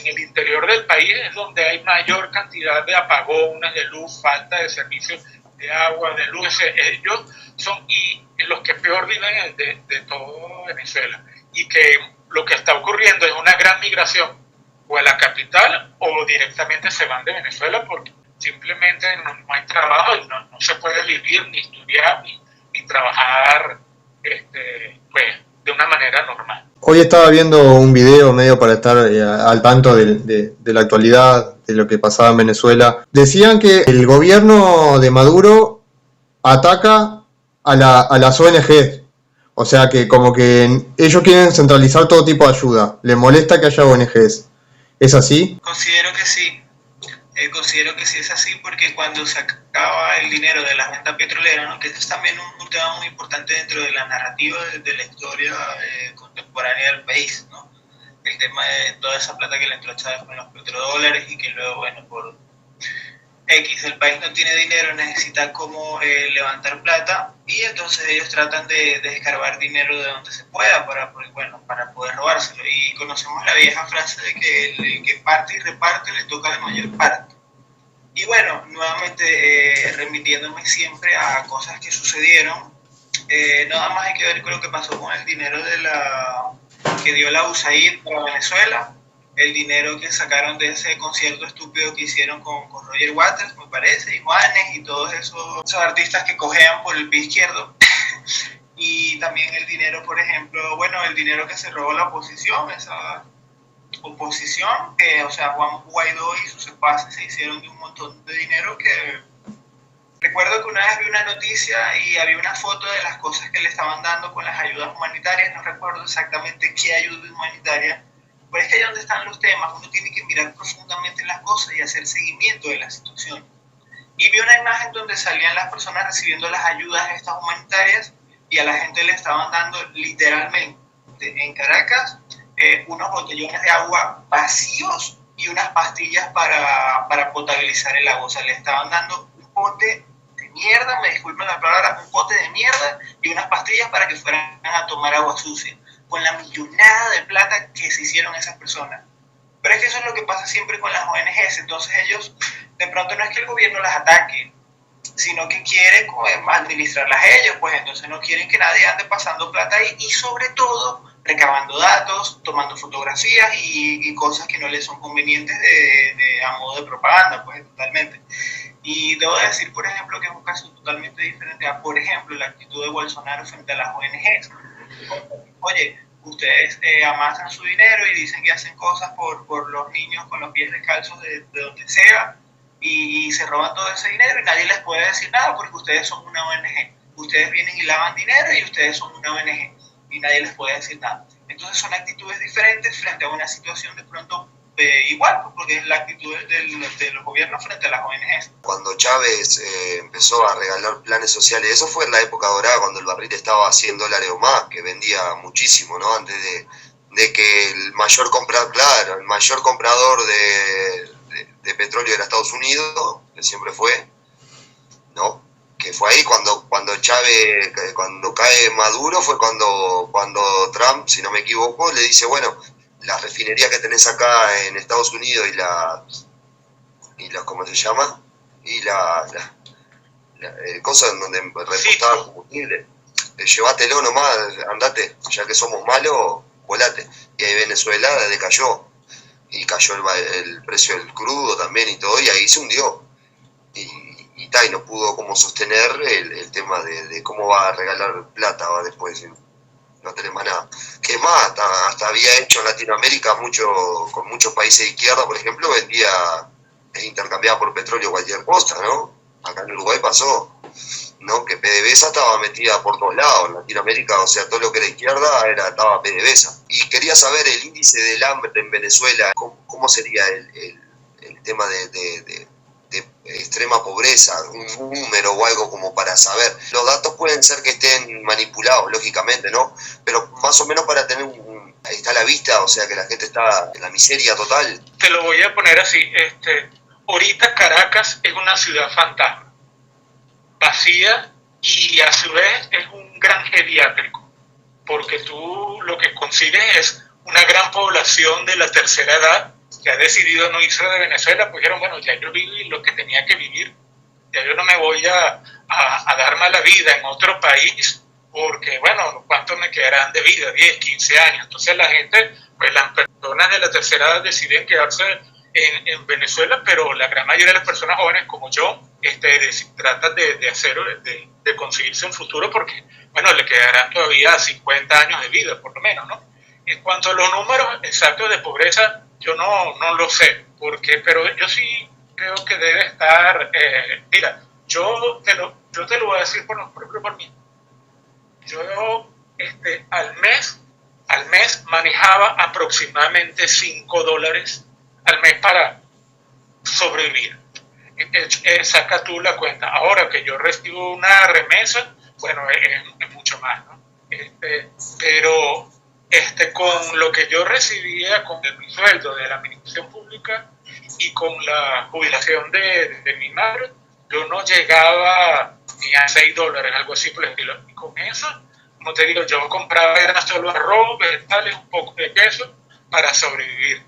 el interior del país es donde hay mayor cantidad de apagones de luz, falta de servicios de agua, de luz. Ellos son los que peor viven de todo Venezuela. Y que lo que está ocurriendo es una gran migración o a la capital o directamente se van de Venezuela porque simplemente no hay trabajo y no se puede vivir, ni estudiar, ni trabajar pues, de una manera normal. Hoy estaba viendo un video medio para estar al tanto de la actualidad, de lo que pasaba en Venezuela. Decían que el gobierno de Maduro ataca a las ONG. O sea que como que ellos quieren centralizar todo tipo de ayuda. Les molesta que haya ONGs. ¿Es así? Considero que sí. Considero que sí es así porque cuando se acaba el dinero de la venta petrolera, ¿no? Que eso es también un tema muy importante dentro de la narrativa de la historia contemporánea del país, ¿no? El tema de toda esa plata que le entró a Chávez con los petrodólares y que luego, bueno, por X, el país no tiene dinero, necesita como levantar plata y entonces ellos tratan de escarbar dinero de donde se pueda para poder robárselo. Y conocemos la vieja frase de que el que parte y reparte le toca la mayor parte. Y bueno, nuevamente remitiéndome siempre a cosas que sucedieron, nada más hay que ver con lo que pasó con el dinero que dio la USAID para Venezuela, el dinero que sacaron de ese concierto estúpido que hicieron con Roger Waters, me parece, y Juanes y todos esos artistas que cojean por el pie izquierdo. Y también el dinero, por ejemplo, bueno, el dinero que se robó la oposición, esa oposición, que, o sea, Juan Guaidó y sus secuaces se hicieron de un montón de dinero que... Recuerdo que una vez vi una noticia y había una foto de las cosas que le estaban dando con las ayudas humanitarias, no recuerdo exactamente qué ayuda humanitaria, pero es que ahí donde están los temas, uno tiene que mirar profundamente las cosas y hacer seguimiento de la situación. Y vi una imagen donde salían las personas recibiendo las ayudas estas humanitarias y a la gente le estaban dando literalmente en Caracas unos botellones de agua vacíos y unas pastillas para potabilizar el agua. O sea, le estaban dando un bote de mierda, me disculpen la palabra, un bote de mierda y unas pastillas para que fueran a tomar agua sucia, con la millonada de plata que se hicieron esas personas. Pero es que eso es lo que pasa siempre con las ONGs. Entonces ellos, de pronto no es que el gobierno las ataque, sino que quieren administrarlas ellos, pues entonces no quieren que nadie ande pasando plata ahí y sobre todo recabando datos, tomando fotografías y cosas que no les son convenientes a modo de propaganda, pues totalmente. Y debo decir, por ejemplo, que es un caso totalmente diferente a, por ejemplo, la actitud de Bolsonaro frente a las ONGs. Oye, ustedes amasan su dinero y dicen que hacen cosas por los niños con los pies descalzos de donde sea y se roban todo ese dinero y nadie les puede decir nada porque ustedes son una ONG. Ustedes vienen y lavan dinero y ustedes son una ONG y nadie les puede decir nada. Entonces son actitudes diferentes frente a una situación de pronto igual, pues, porque es la actitud de los gobiernos frente a las ONGs. Cuando Chávez empezó a regalar planes sociales, eso fue en la época dorada, cuando el barril estaba a $100 o más, que vendía muchísimo, ¿no? Antes de que el mayor comprador de petróleo era Estados Unidos, que siempre fue, ¿no? Que fue ahí cuando Chávez, cuando cae Maduro, fue cuando Trump, si no me equivoco, le dice, bueno, las refinerías que tenés acá en Estados Unidos y las ¿cómo se llama? Y cosas en donde repostaban combustible. Llévatelo nomás, andate, ya que somos malos, volate. Y ahí Venezuela decayó. Y cayó el precio del crudo también y todo, y ahí se hundió. Y no pudo como sostener el tema de cómo va a regalar plata va después. No tenés más nada. ¿Qué más? Hasta había hecho en Latinoamérica con muchos países de izquierda, por ejemplo, intercambiaba por petróleo cualquier cosa, ¿no? Acá en Uruguay pasó, ¿no? Que PDVSA estaba metida por todos lados en Latinoamérica, o sea, todo lo que era izquierda estaba PDVSA. Y quería saber el índice del hambre en Venezuela, cómo sería el tema de extrema pobreza, un número o algo como para saber. Los datos pueden ser que estén manipulados, lógicamente, ¿no? Pero más o menos para tener ahí está la vista, o sea que la gente está en la miseria total. Te lo voy a poner así, ahorita Caracas es una ciudad fantasma, vacía, y a su vez es un gran geriátrico, porque tú lo que consigues es una gran población de la tercera edad que ha decidido no irse de Venezuela, pues dijeron, bueno, ya yo viví lo que tenía que vivir, ya yo no me voy a dar mala vida en otro país, porque, bueno, ¿cuánto me quedarán de vida? 10, 15 años. Entonces la gente, pues las personas de la tercera edad deciden quedarse en Venezuela, pero la gran mayoría de las personas jóvenes como yo tratan de conseguirse un futuro porque, bueno, le quedarán todavía 50 años de vida, por lo menos, ¿no? En cuanto a los números exactos de pobreza, yo no lo sé, pero yo sí creo que debe estar, mira, yo te lo voy a decir por mí. Yo al mes manejaba aproximadamente $5 al mes para sobrevivir. Saca tú la cuenta. Ahora que yo recibo una remesa, bueno, es mucho más, ¿no? Pero con lo que yo recibía con mi sueldo de la administración pública y con la jubilación de mi madre, yo no llegaba ni a $6, algo así por el estilo. Y con eso, como te digo, yo compraba era solo arroz, vegetales, un poco de queso para sobrevivir.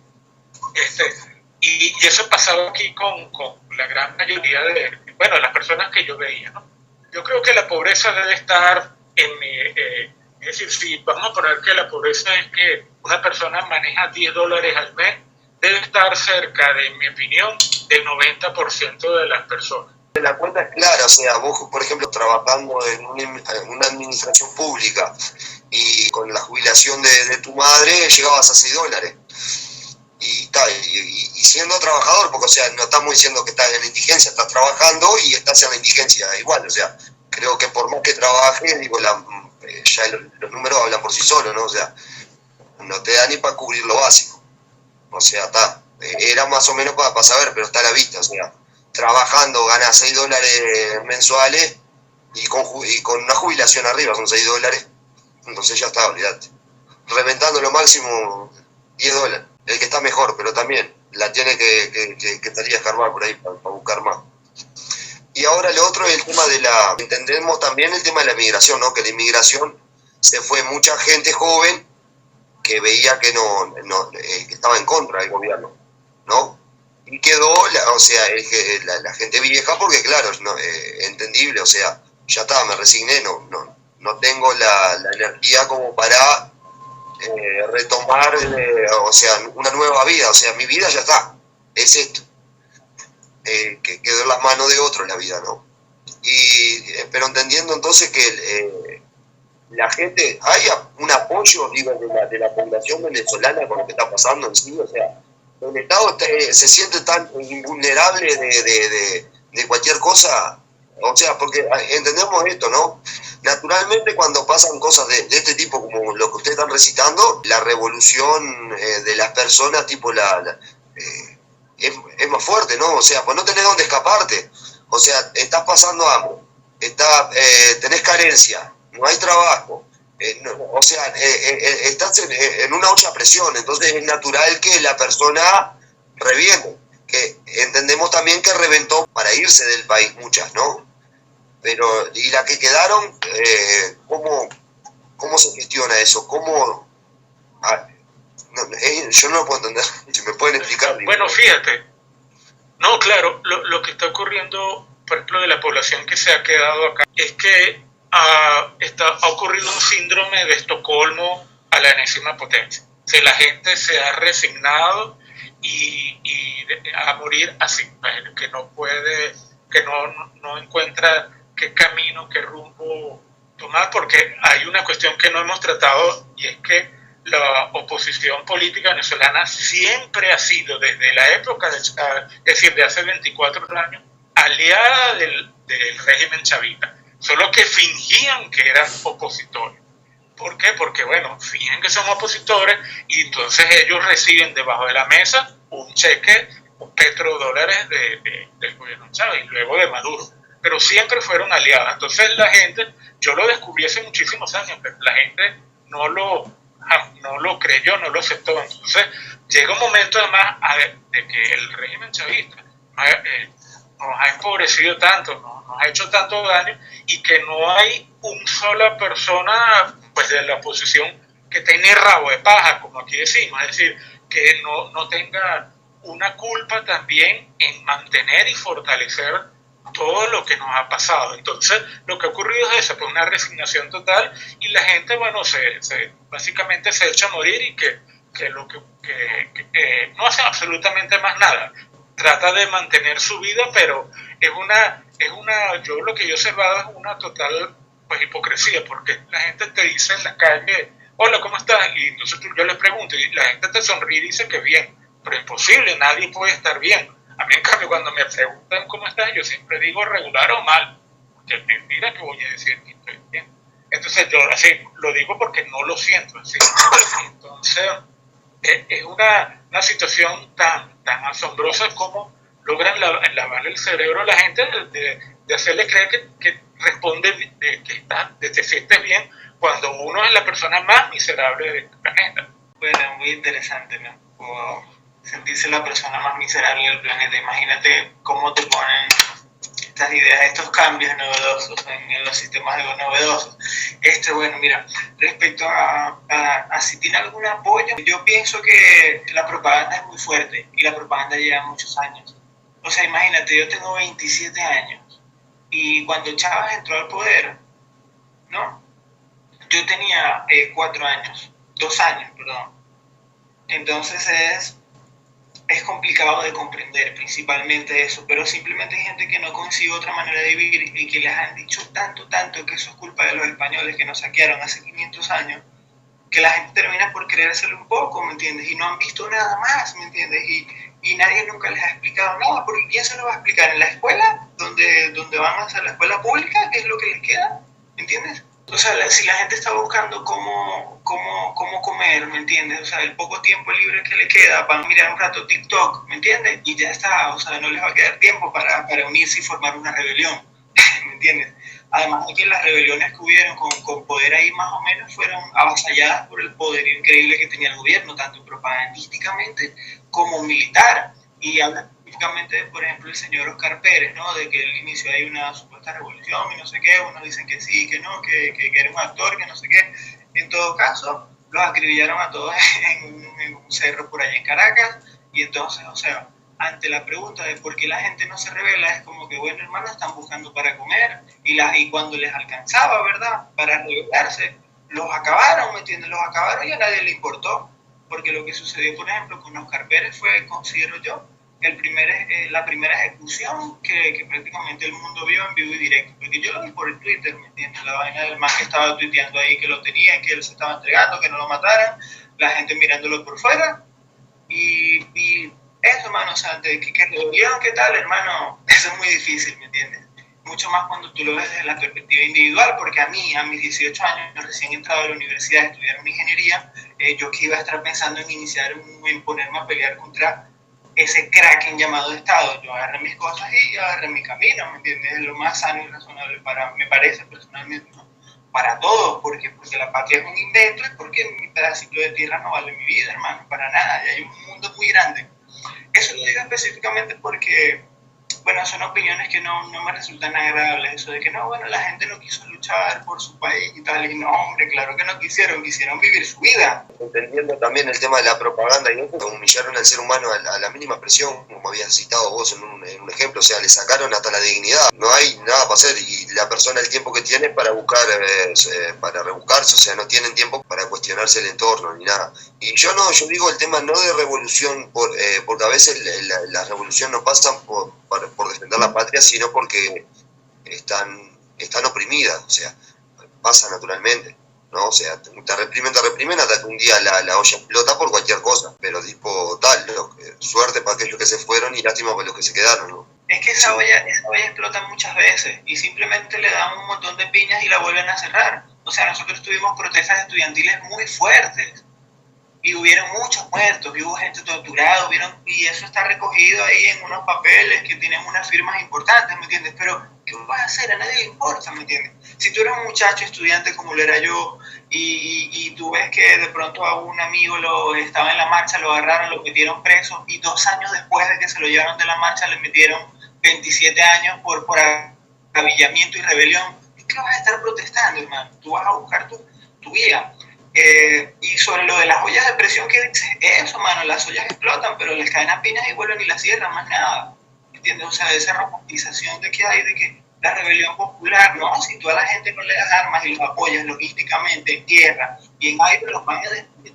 Y eso pasaba aquí con la gran mayoría de las personas que yo veía, ¿no? Yo creo que la pobreza debe estar es decir, si vamos a poner que la pobreza es que una persona maneja $10 al mes, debe estar cerca, de mi opinión, del 90% de las personas. La cuenta es clara, o sea, vos, por ejemplo, trabajando en una administración pública y con la jubilación de tu madre, llegabas a $6. Y siendo trabajador, porque, o sea, no estamos diciendo que estás en la indigencia, estás trabajando y estás en la indigencia igual, o sea, creo que por más que trabajes, digo, ya los números hablan por sí solos, ¿no? O sea, no te da ni para cubrir lo básico. O sea, era más o menos para saber, pero está a la vista, o sea, trabajando ganas $6 mensuales y con una jubilación arriba son $6, entonces ya está, olvídate. Reventando lo máximo $10, el que está mejor, pero también la tiene que estaría escarbar por ahí para buscar más. Y ahora lo otro es el tema entendemos también el tema de la migración, ¿no? Que la inmigración se fue mucha gente joven que veía que que estaba en contra del gobierno, ¿no? Y quedó, la gente vieja, porque claro, entendible, o sea, ya está, me resigné, no tengo la energía como para retomar, o sea, una nueva vida, o sea, mi vida ya está, es esto. Que quedó en las manos de otro la vida, ¿no? Pero entendiendo entonces que la gente, hay un apoyo, digo, de la población venezolana con lo que está pasando en sí, o sea, el Estado se siente tan invulnerable de cualquier cosa, o sea, porque entendemos esto, ¿no? Naturalmente cuando pasan cosas de este tipo, como lo que ustedes están recitando, la revolución de las personas, tipo es más fuerte, ¿no? O sea, pues no tenés dónde escaparte. O sea, estás pasando hambre, tenés carencia, no hay trabajo. O sea, estás en una olla a presión, entonces es natural que la persona reviente. Que entendemos también que reventó para irse del país muchas, ¿no? Pero, y la que quedaron, ¿cómo se gestiona eso? Yo no lo puedo entender, si me pueden explicar. Bueno, fíjate, no, claro, lo que está ocurriendo, por ejemplo, de la población que se ha quedado acá, es que ha ocurrido un síndrome de Estocolmo a la enésima potencia. O sea, la gente se ha resignado a morir así, que no puede, que no encuentra qué camino, qué rumbo tomar, porque hay una cuestión que no hemos tratado, y es que la oposición política venezolana siempre ha sido, desde la época, es decir, de hace 24 años, aliada del régimen chavista, solo que fingían que eran opositores. ¿Por qué? Porque, bueno, fingen que son opositores y entonces ellos reciben debajo de la mesa un cheque, un petrodólares del gobierno Chávez y luego de Maduro. Pero siempre fueron aliados. Entonces la gente, yo lo descubrí hace muchísimos años, pero la gente no lo creyó, no lo aceptó. Entonces llega un momento además de que el régimen chavista nos ha empobrecido tanto, nos ha hecho tanto daño, y que no hay una sola persona pues de la oposición que tenga rabo de paja, como aquí decimos, es decir, que no tenga una culpa también en mantener y fortalecer todo lo que nos ha pasado. Entonces, lo que ha ocurrido es eso, pues una resignación total, y la gente, bueno, básicamente se echa a morir, y que no hace absolutamente más nada. Trata de mantener su vida, pero yo lo que yo he observado es una total pues hipocresía, porque la gente te dice en la calle, hola, ¿cómo estás? Y entonces yo les pregunto, y la gente te sonríe y dice que bien, pero es imposible, nadie puede estar bien. A mí, en cambio, cuando me preguntan cómo estás, yo siempre digo regular o mal, porque es mentira que voy a decir que estoy bien. Entonces yo así lo digo porque no lo siento así. Entonces es una situación tan asombrosa como logran lavar el cerebro a la gente de hacerle creer que responde, de que te sientes bien, cuando uno es la persona más miserable del planeta. Bueno, muy interesante, ¿no? Como sentirse la persona más miserable del planeta. Imagínate cómo te ponen estas ideas, estos cambios novedosos en los sistemas novedosos. Bueno, mira, respecto a si tiene algún apoyo, yo pienso que la propaganda es muy fuerte, y la propaganda lleva muchos años. O sea, imagínate, yo tengo 27 años, y cuando Chávez entró al poder, ¿no? Yo tenía 2 años, perdón. Entonces es complicado de comprender principalmente eso, pero simplemente hay gente que no consigue otra manera de vivir, y que les han dicho tanto que eso es culpa de los españoles que nos saquearon hace 500 años, que la gente termina por creérselo un poco, ¿me entiendes? Y no han visto nada más, ¿me entiendes? Y nadie nunca les ha explicado nada, porque ¿quién se lo va a explicar? ¿En la escuela? ¿Donde van a hacer la escuela pública? ¿Qué es lo que les queda? ¿Me entiendes? O sea, si la gente está buscando cómo comer, ¿me entiendes? O sea, el poco tiempo libre que le queda, van a mirar un rato TikTok, ¿me entiendes? Y ya está, o sea, no les va a quedar tiempo para unirse y formar una rebelión, ¿me entiendes? Además de que las rebeliones que hubieron con poder ahí más o menos fueron avasalladas por el poder increíble que tenía el gobierno, tanto propagandísticamente como militar. Y habla específicamente, por ejemplo, el señor Oscar Pérez, ¿no? De que él inició ahí una supuesta revolución y no sé qué, unos dicen que sí, que no, que era un actor, que no sé qué. En todo caso, los acribillaron a todos en un cerro por allá en Caracas, y entonces, o sea, ante la pregunta de por qué la gente no se revela, es como que, bueno, hermano, están buscando para comer, y cuando les alcanzaba, ¿verdad?, para rebelarse, los acabaron, ¿me entiendes? Los acabaron y a nadie le importó, porque lo que sucedió, por ejemplo, con Oscar Pérez fue, considero yo, la primera ejecución que prácticamente el mundo vio en vivo y directo, porque yo lo vi por el Twitter, ¿me entiendes? La vaina del man que estaba tuiteando ahí que lo tenía, que él se estaba entregando, que no lo mataran, la gente mirándolo por fuera, y eso, hermano, o sea, que lo vieron, ¿qué tal, hermano? Eso es muy difícil, ¿me entiendes? Mucho más cuando tú lo ves desde la perspectiva individual, porque a mis 18 años, recién entrado a la universidad a estudiar una ingeniería, yo que iba a estar pensando en ponerme a pelear contra ese kraken llamado Estado. Yo agarré mis cosas y agarré mi camino, ¿me entiendes? Es lo más sano y razonable me parece personalmente, ¿no? Para todos, porque la patria es un invento y porque mi pedacito de tierra no vale mi vida, hermano, para nada, y hay un mundo muy grande. Eso lo digo específicamente porque, bueno, son opiniones que no me resultan agradables, eso de que no, bueno, la gente no quiso luchar por su país y tal, y no, hombre, claro que no quisieron vivir su vida. Entendiendo también el tema de la propaganda y eso, humillaron al ser humano a la mínima presión, como habías citado vos en un ejemplo, o sea, le sacaron hasta la dignidad, no hay nada para hacer y la persona el tiempo que tiene para buscar, para rebuscarse, o sea, no tienen tiempo para cuestionarse el entorno ni nada. Y yo digo el tema no de revolución, porque a veces la revolución no pasa por defender la patria, sino porque están oprimidas, o sea, pasa naturalmente, ¿no? O sea, te reprimen hasta que un día la olla explota por cualquier cosa, pero tipo tal, suerte para aquellos que se fueron y lástima para los que se quedaron, ¿no? Es que esa olla explota muchas veces y simplemente le dan un montón de piñas y la vuelven a cerrar. O sea, nosotros tuvimos protestas estudiantiles muy fuertes y hubieron muchos muertos, y hubo gente torturada, y eso está recogido ahí en unos papeles que tienen unas firmas importantes, ¿me entiendes? Pero, ¿qué vas a hacer? A nadie le importa, ¿me entiendes? Si tú eres un muchacho estudiante como lo era yo, y tú ves que de pronto a un amigo estaba en la marcha, lo agarraron, lo metieron preso, y 2 años después de que se lo llevaron de la marcha, le metieron 27 años por agavillamiento y rebelión, ¿qué vas a estar protestando, hermano? Tú vas a buscar tu vida. Y sobre lo de las ollas de presión que dices, eso, mano, las ollas explotan, pero les caen a piñas y vuelven y las cierran, más nada, ¿entiendes? O sea, esa romantización de que hay, de que la rebelión popular, no, si tú a la gente no le das armas y los apoyas logísticamente en tierra y en aire, los van a destruir,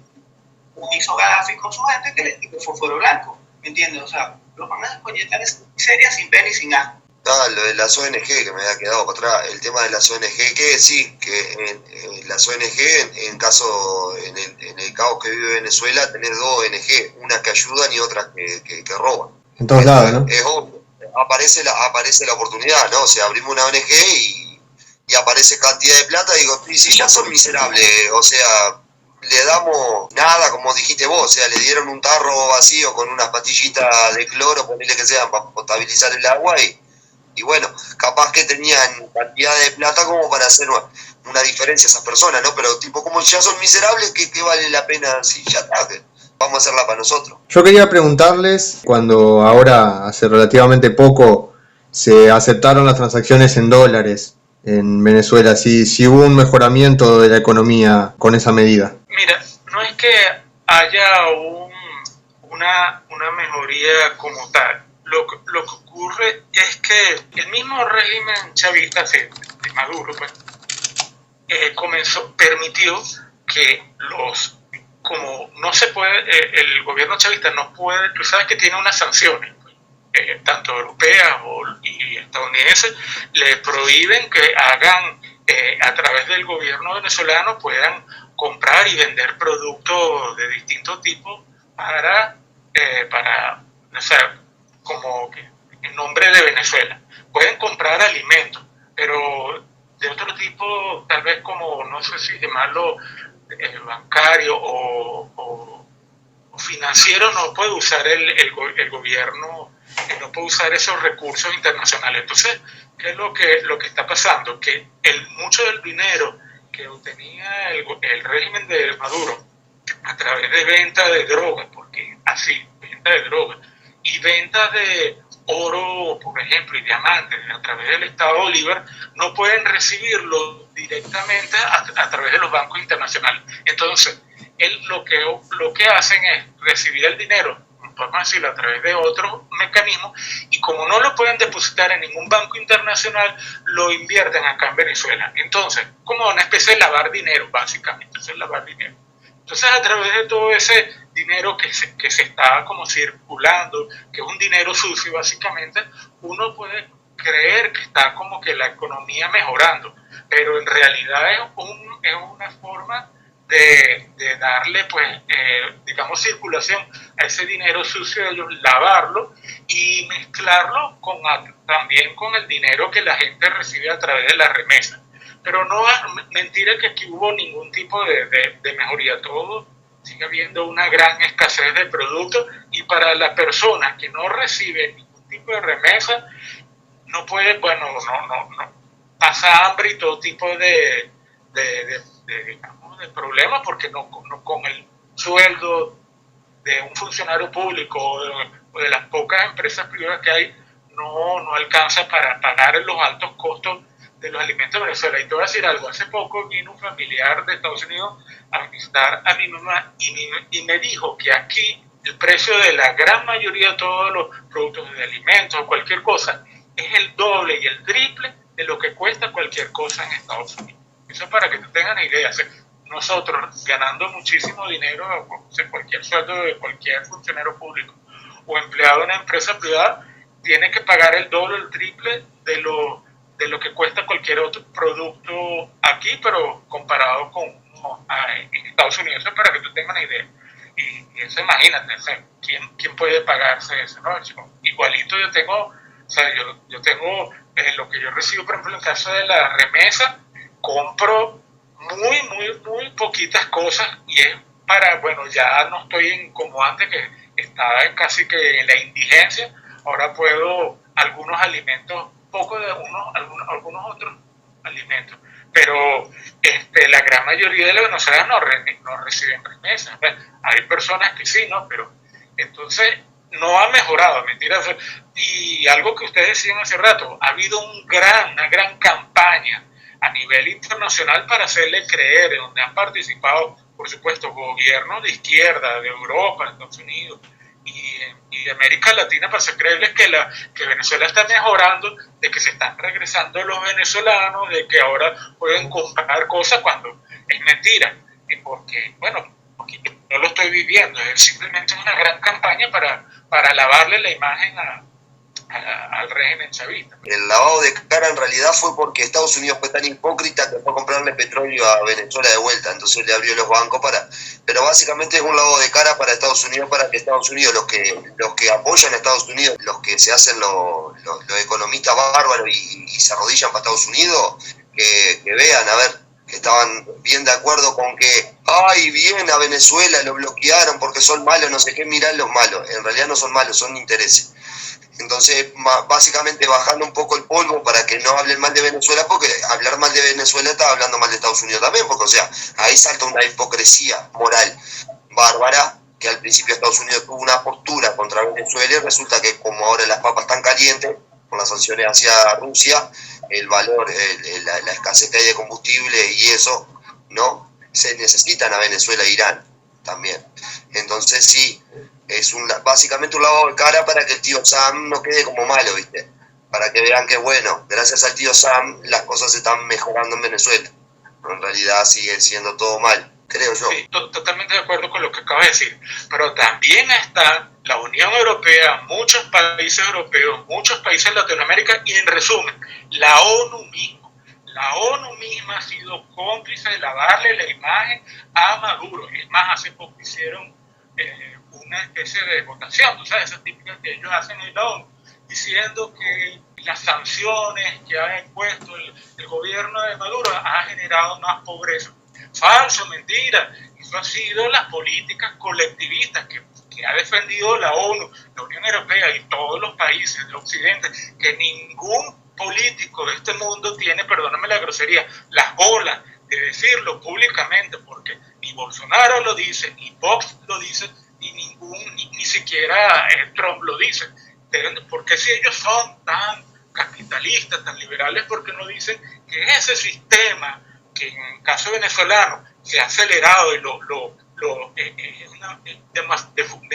como hizo Gaddafi con su gente que le dio fósforo blanco, ¿me entiendes? O sea, los van a desconectar en miseria sin pena y sin asco. Lo de las ONG que me había quedado para atrás, el tema de las ONG, que sí, que las ONG, en el caos que vive Venezuela, tenés 2 ONG, una que ayudan y otra que roban. En todos lados, ¿no? Es obvio, aparece la oportunidad, ¿no? O sea, abrimos una ONG y aparece cantidad de plata y digo, y si ya son miserables, o sea, le damos nada, como dijiste vos, o sea, le dieron un tarro vacío con unas pastillitas de cloro, ponerle que sean para potabilizar el agua y bueno, capaz que tenían cantidad de plata como para hacer una diferencia a esas personas, ¿no? Pero tipo, como ya son miserables, ¿qué vale la pena si ya está? Vamos a hacerla para nosotros. Yo quería preguntarles, cuando ahora, hace relativamente poco, se aceptaron las transacciones en dólares en Venezuela, si hubo un mejoramiento de la economía con esa medida. Mira, no es que haya una mejoría como tal. Lo que ocurre es que el mismo régimen chavista de Maduro pues, permitió que como no se puede, el gobierno chavista no puede, tú sabes que tiene unas sanciones, tanto europeas y estadounidenses, le prohíben que hagan, a través del gobierno venezolano, puedan comprar y vender productos de distintos tipos para o sea, como que en nombre de Venezuela. Pueden comprar alimentos, pero de otro tipo, tal vez como, no sé si llamarlo bancario o financiero, no puede usar el gobierno, no puede usar esos recursos internacionales. Entonces, ¿qué es lo que está pasando? Que mucho del dinero que obtenía el régimen de Maduro a través de venta de drogas, porque así, venta de drogas, y venta de oro, por ejemplo, y diamantes a través del Estado Bolívar, no pueden recibirlo directamente a través de los bancos internacionales. Entonces, lo que hacen es recibir el dinero, podemos decirlo, a través de otros mecanismos, y como no lo pueden depositar en ningún banco internacional, lo invierten acá en Venezuela. Entonces, como una especie de lavar dinero, básicamente, es lavar dinero. Entonces, a través de todo ese dinero que se está como circulando, que es un dinero sucio básicamente, uno puede creer que está como que la economía mejorando, pero en realidad es una forma de darle, pues, digamos, circulación a ese dinero sucio de ellos, lavarlo y mezclarlo también con el dinero que la gente recibe a través de la remesa. Pero no es mentira que aquí hubo ningún tipo de mejoría. Todo sigue habiendo una gran escasez de productos, y para la persona que no recibe ningún tipo de remesa, no puede, bueno, no pasa hambre y todo tipo digamos, de problemas, porque no con el sueldo de un funcionario público o de las pocas empresas privadas que hay, no alcanza para pagar los altos costos de los alimentos de Venezuela. Y te voy a decir algo, hace poco vino un familiar de Estados Unidos a visitar a mi mamá y me dijo que aquí el precio de la gran mayoría de todos los productos de alimentos o cualquier cosa es el doble y el triple de lo que cuesta cualquier cosa en Estados Unidos. Eso es para que tú tengan una idea. O sea, nosotros ganando muchísimo dinero, o sea, cualquier sueldo de cualquier funcionario público o empleado en una empresa privada, tiene que pagar el doble o el triple de lo que cuesta cualquier otro producto aquí, pero comparado con en Estados Unidos. Eso es para que tú tengas una idea. Y eso, imagínate, o sea, ¿quién puede pagarse eso, no? Igualito yo tengo, o sea, yo tengo lo que yo recibo, por ejemplo, en el caso de la remesa, compro muy poquitas cosas, y es para, bueno, ya no estoy como antes, que estaba casi que en la indigencia. Ahora puedo algunos alimentos, poco de algunos otros alimentos, pero la gran mayoría de los venezolanos no reciben remesas. Bueno, hay personas que sí, ¿no? Pero entonces no ha mejorado, mentira. Y algo que ustedes decían hace rato, ha habido una gran campaña a nivel internacional para hacerle creer, donde han participado, por supuesto, gobiernos de izquierda, de Europa, de Estados Unidos y de América Latina, para hacer creerles que Venezuela está mejorando, de que se están regresando los venezolanos, de que ahora pueden comprar cosas, cuando es mentira. Porque, bueno, porque no lo estoy viviendo, es simplemente una gran campaña para lavarle la imagen al régimen chavista. El lavado de cara en realidad fue porque Estados Unidos fue tan hipócrita que fue a comprarle petróleo a Venezuela de vuelta, entonces le abrió los bancos pero básicamente es un lavado de cara para Estados Unidos, para que Estados Unidos, los que apoyan a Estados Unidos, los que se hacen los economistas bárbaros y se arrodillan para Estados Unidos, que vean, a ver, que estaban bien de acuerdo con que, ay, bien, a Venezuela lo bloquearon porque son malos, no sé qué, mirá los malos, en realidad no son malos, son intereses. Entonces, básicamente bajando un poco el polvo para que no hablen mal de Venezuela, porque hablar mal de Venezuela está hablando mal de Estados Unidos también, porque, o sea, ahí salta una hipocresía moral bárbara, que al principio Estados Unidos tuvo una postura contra Venezuela, y resulta que como ahora las papas están calientes, con las sanciones hacia Rusia, el valor, la escasez que hay de combustible y eso, ¿no? Se necesitan a Venezuela e Irán también. Entonces, sí, es básicamente un lavado de cara para que el tío Sam no quede como malo, ¿viste? Para que vean que, bueno, gracias al tío Sam las cosas se están mejorando en Venezuela. Pero en realidad sigue siendo todo mal, creo yo. Sí, totalmente de acuerdo con lo que acabas de decir. Pero también está la Unión Europea, muchos países europeos, muchos países de Latinoamérica, y en resumen, la ONU misma. La ONU misma ha sido cómplice de lavarle la imagen a Maduro. Es más, hace poco hicieron una especie de votación, tú sabes, esas típicas que ellos hacen en la ONU, diciendo que las sanciones que ha impuesto el gobierno de Maduro ha generado más pobreza. Falso, mentira. Eso ha sido las políticas colectivistas que ha defendido la ONU, la Unión Europea y todos los países de Occidente, que ningún político de este mundo tiene, perdóname la grosería, las bolas de decirlo públicamente, porque ni Bolsonaro lo dice, ni Vox lo dice, ni siquiera Trump lo dice. Porque si ellos son tan capitalistas, tan liberales, porque no dicen que ese sistema que en el caso venezolano se ha acelerado y de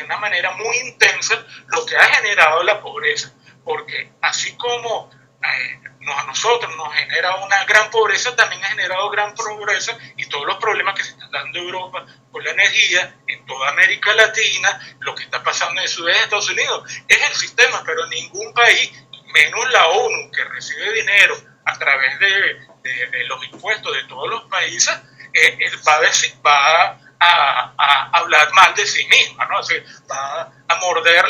una manera muy intensa, lo que ha generado la pobreza? Porque así como a nosotros nos genera una gran pobreza, también ha generado gran pobreza, y todos los problemas que se están dando en Europa con la energía, en toda América Latina, lo que está pasando en el sudeste de Estados Unidos, es el sistema. Pero ningún país, menos la ONU, que recibe dinero a través de los impuestos de todos los países, va a hablar mal de sí misma, ¿no? O sea, va a morder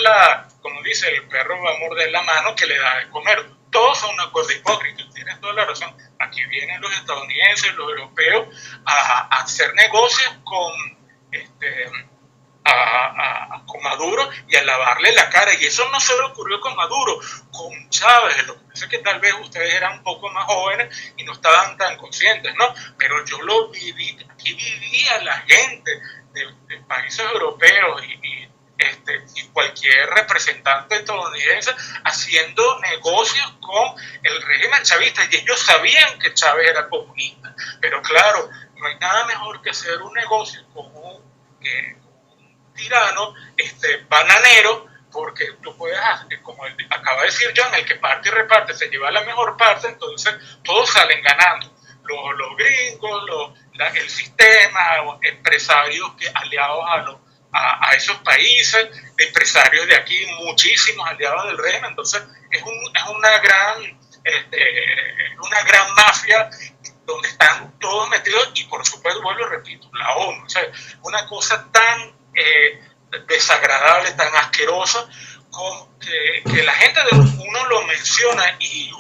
como dice el perro, va a morder la mano que le da de comer. Todos son una cosa hipócrita, tienes toda la razón. Aquí vienen los estadounidenses, los europeos, a hacer negocios con con Maduro y a lavarle la cara. Y eso no solo ocurrió con Maduro, con Chávez. Lo que pasa es que tal vez ustedes eran un poco más jóvenes y no estaban tan conscientes, ¿no? Pero yo lo viví, aquí vivía la gente de países europeos y cualquier representante estadounidense haciendo negocios con el régimen chavista, y ellos sabían que Chávez era comunista, pero claro, no hay nada mejor que hacer un negocio con un tirano bananero, porque tú puedes, como acaba de decir John, el que parte y reparte se lleva la mejor parte, entonces todos salen ganando. Los gringos, el sistema, los empresarios aliados a esos países, empresarios de aquí, muchísimos aliados del régimen. Entonces es una gran mafia donde están todos metidos, y por supuesto, vuelvo y repito, la ONU. O sea, una cosa tan desagradable, tan asquerosa, que la gente de uno lo menciona y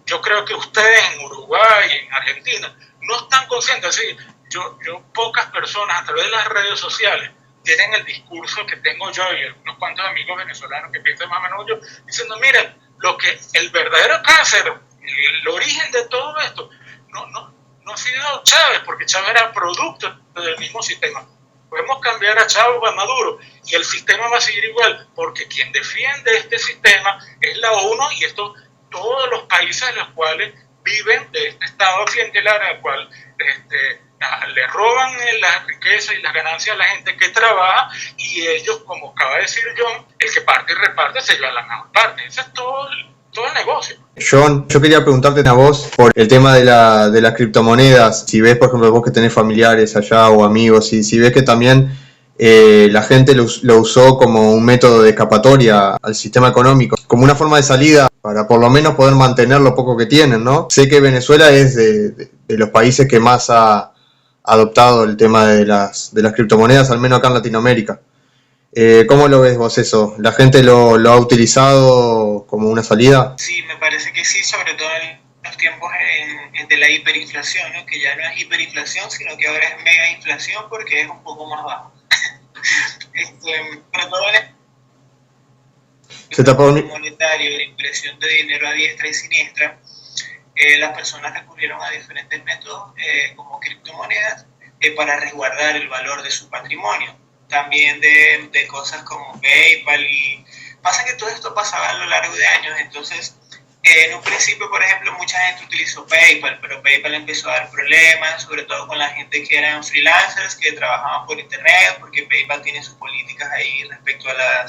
yo creo que ustedes en Uruguay, en Argentina, no están conscientes. Es decir, yo pocas personas a través de las redes sociales tienen el discurso que tengo yo y unos cuantos amigos venezolanos que piensan más o menos yo, diciendo, miren, el verdadero cáncer, el origen de todo esto, no ha sido Chávez, porque Chávez era producto del mismo sistema. Podemos cambiar a Chávez o a Maduro y el sistema va a seguir igual, porque quien defiende este sistema es la ONU, y todos los países en los cuales viven de este estado clientelar, al cual le roban las riquezas y las ganancias a la gente que trabaja, y ellos, como acaba de decir John, el que parte y reparte se lleva la mejor parte. Ese es todo el negocio. John, yo quería preguntarte a vos por el tema de las criptomonedas. Si ves, por ejemplo, vos que tenés familiares allá o amigos, y si ves que también la gente lo usó como un método de escapatoria al sistema económico, como una forma de salida para por lo menos poder mantener lo poco que tienen, ¿no? Sé que Venezuela es de los países que más ha adoptado el tema de las criptomonedas, al menos acá en Latinoamérica. ¿Cómo lo ves vos eso? ¿La gente lo ha utilizado como una salida? Sí, me parece que sí, sobre todo en los tiempos de la hiperinflación, ¿no? Que ya no es hiperinflación, sino que ahora es mega inflación porque es un poco más bajo. Pero todo el monetario, la impresión de dinero a diestra y siniestra, las personas recurrieron a diferentes métodos como criptomonedas para resguardar el valor de su patrimonio. También de cosas como PayPal, y pasa que todo esto pasaba a lo largo de años. Entonces en un principio, por ejemplo, mucha gente utilizó PayPal, pero PayPal empezó a dar problemas, sobre todo con la gente que eran freelancers, que trabajaban por internet, porque PayPal tiene sus políticas ahí respecto a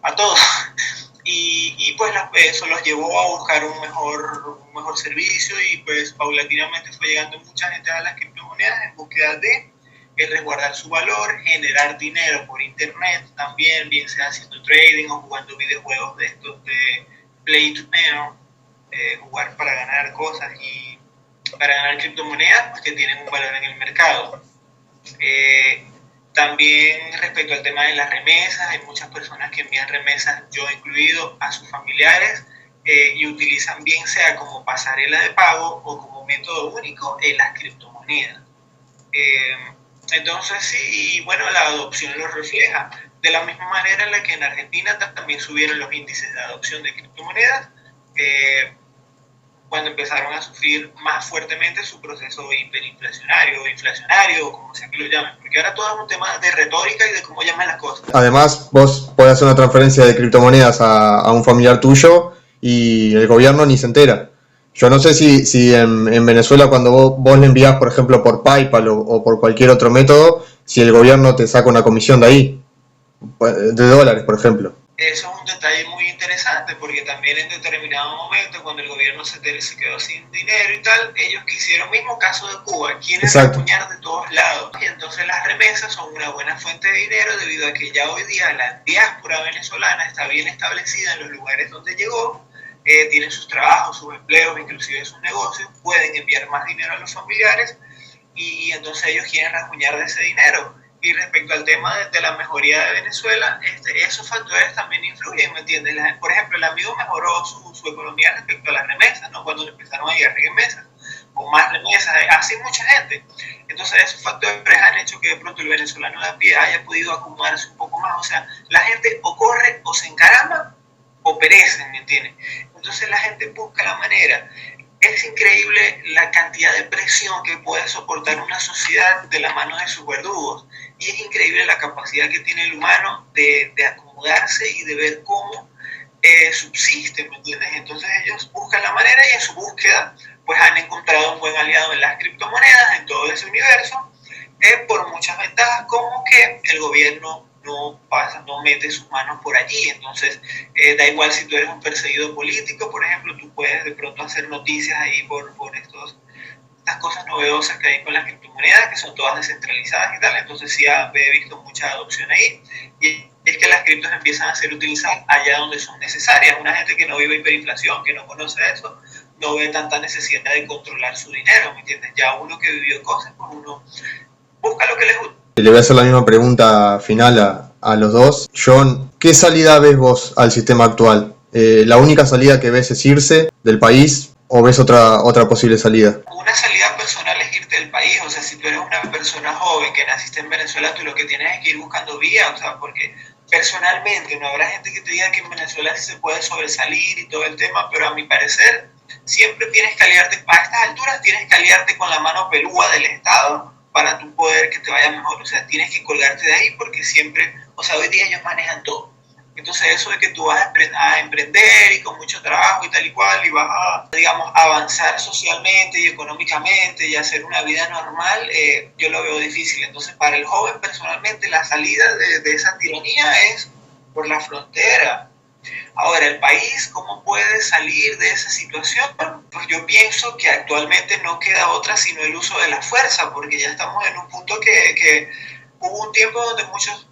a todo. Y pues eso los llevó a buscar un mejor servicio, y pues paulatinamente fue llegando mucha gente a las criptomonedas en búsqueda de resguardar su valor, generar dinero por internet también, bien sea haciendo trading o jugando videojuegos de estos de play to earn, jugar para ganar cosas y para ganar criptomonedas, pues, que tienen un valor en el mercado. También respecto al tema de las remesas, hay muchas personas que envían remesas, yo incluido, a sus familiares, y utilizan bien sea como pasarela de pago o como método único en las criptomonedas. Entonces sí, bueno, la adopción lo refleja. De la misma manera en la que en Argentina también subieron los índices de adopción de criptomonedas, cuando empezaron a sufrir más fuertemente su proceso hiperinflacionario o inflacionario, o como sea que lo llamen, porque ahora todo es un tema de retórica y de cómo llaman las cosas. Además, vos podés hacer una transferencia de criptomonedas a un familiar tuyo y el gobierno ni se entera. Yo no sé si en Venezuela, cuando vos le envías, por ejemplo, por PayPal o por cualquier otro método, si el gobierno te saca una comisión de ahí, de dólares, por ejemplo. Eso es un detalle muy interesante, porque también en determinado momento, cuando el gobierno se quedó sin dinero y tal, ellos quisieron, mismo caso de Cuba, quieren acuñar de todos lados. Y entonces las remesas son una buena fuente de dinero, debido a que ya hoy día la diáspora venezolana está bien establecida en los lugares donde llegó, tienen sus trabajos, sus empleos, inclusive sus negocios, pueden enviar más dinero a los familiares, y entonces ellos quieren acuñar de ese dinero. Y respecto al tema de la mejoría de Venezuela, esos factores también influyen, ¿me entiendes? Por ejemplo, el amigo mejoró su economía respecto a las remesas, ¿no? Cuando empezaron a llegar remesas, o más remesas, así mucha gente. Entonces Entonces esos factores han hecho que de pronto el venezolano de a pie haya podido acomodarse un poco más. O sea, la gente o corre o se encarama o perecen, ¿me entiendes? Entonces la gente busca la manera. Es increíble la cantidad de presión que puede soportar una sociedad de la mano de sus verdugos. Y es increíble la capacidad que tiene el humano de acomodarse y de ver cómo subsiste, ¿me entiendes? Entonces ellos buscan la manera y en su búsqueda pues han encontrado un buen aliado en las criptomonedas, en todo ese universo, por muchas ventajas, como que el gobierno no mete sus manos por allí. Entonces da igual si tú eres un perseguido político, por ejemplo, tú puedes de pronto hacer noticias ahí por estas cosas novedosas que hay con las criptomonedas, que son todas descentralizadas y tal. Entonces sí he visto mucha adopción ahí, y es que las criptos empiezan a ser utilizadas allá donde son necesarias. Una gente que no vive hiperinflación, que no conoce eso, no ve tanta necesidad de controlar su dinero, ¿me entiendes? Ya uno que vivió cosas, pues uno busca lo que les gusta. Le voy a hacer la misma pregunta final a los dos. John, ¿qué salida ves vos al sistema actual? ¿La única salida que ves es irse del país o ves otra posible salida? Una salida personal es irte del país. O sea, si tú eres una persona joven que naciste en Venezuela, tú lo que tienes es que ir buscando vías, o sea, porque personalmente no habrá gente que te diga que en Venezuela sí se puede sobresalir y todo el tema, pero a mi parecer siempre tienes que aliarte, a estas alturas tienes que aliarte con la mano pelúa del Estado para tu poder que te vaya mejor. O sea, tienes que colgarte de ahí porque siempre, o sea, hoy día ellos manejan todo. Entonces eso de que tú vas a emprender y con mucho trabajo y tal y cual, y vas a, digamos, avanzar socialmente y económicamente y hacer una vida normal, yo lo veo difícil. Entonces para el joven personalmente la salida de esa tiranía es por la frontera. Ahora, el país, ¿cómo puede salir de esa situación? Pues yo pienso que actualmente no queda otra sino el uso de la fuerza, porque ya estamos en un punto que hubo un tiempo donde muchos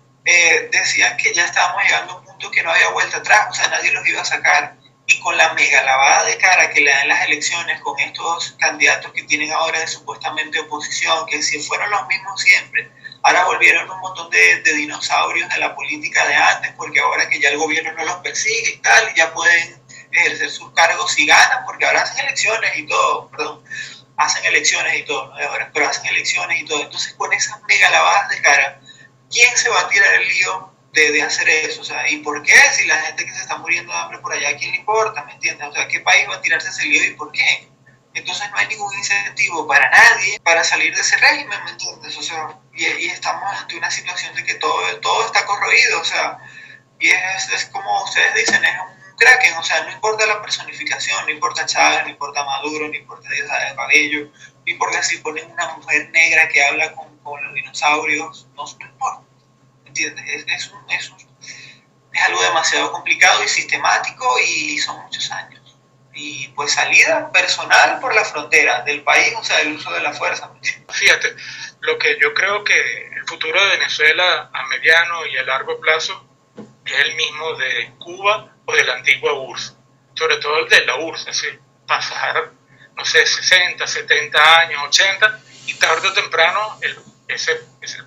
decían que ya estábamos llegando a un punto que no había vuelta atrás, o sea, nadie los iba a sacar. Y con la mega lavada de cara que le dan las elecciones, con estos candidatos que tienen ahora de supuestamente oposición, que si fueron los mismos siempre, ahora volvieron un montón de dinosaurios de la política de antes, porque ahora que ya el gobierno no los persigue y tal, ya pueden ejercer sus cargos y ganan, porque ahora hacen elecciones y todo, hacen elecciones y todo, no de ahora, pero hacen elecciones y todo. Entonces, con esas mega lavadas de cara, ¿quién se va a tirar el lío de hacer eso? O sea, ¿y por qué? Si la gente que se está muriendo de hambre por allá, ¿a quién le importa? ¿Me entiendes? O sea, ¿qué país va a tirarse ese lío y por qué? Entonces no hay ningún incentivo para nadie para salir de ese régimen, ¿me entiendes? O sea, y estamos ante una situación de que todo está corroído, o sea, y es como ustedes dicen, es un Kraken, o sea, no importa la personificación, no importa Chávez, no importa Maduro, no importa Díaz Cabello, no importa si ponen una mujer negra que habla con los dinosaurios, no importa, ¿me entiendes? Es algo demasiado complicado y sistemático y son muchos años. Y pues salida personal por la frontera del país, o sea, el uso de la fuerza. Fíjate, lo que yo creo que el futuro de Venezuela a mediano y a largo plazo es el mismo de Cuba o de la antigua URSS, sobre todo el de la URSS, es decir, pasar, no sé, 60, 70 años, 80, y tarde o temprano el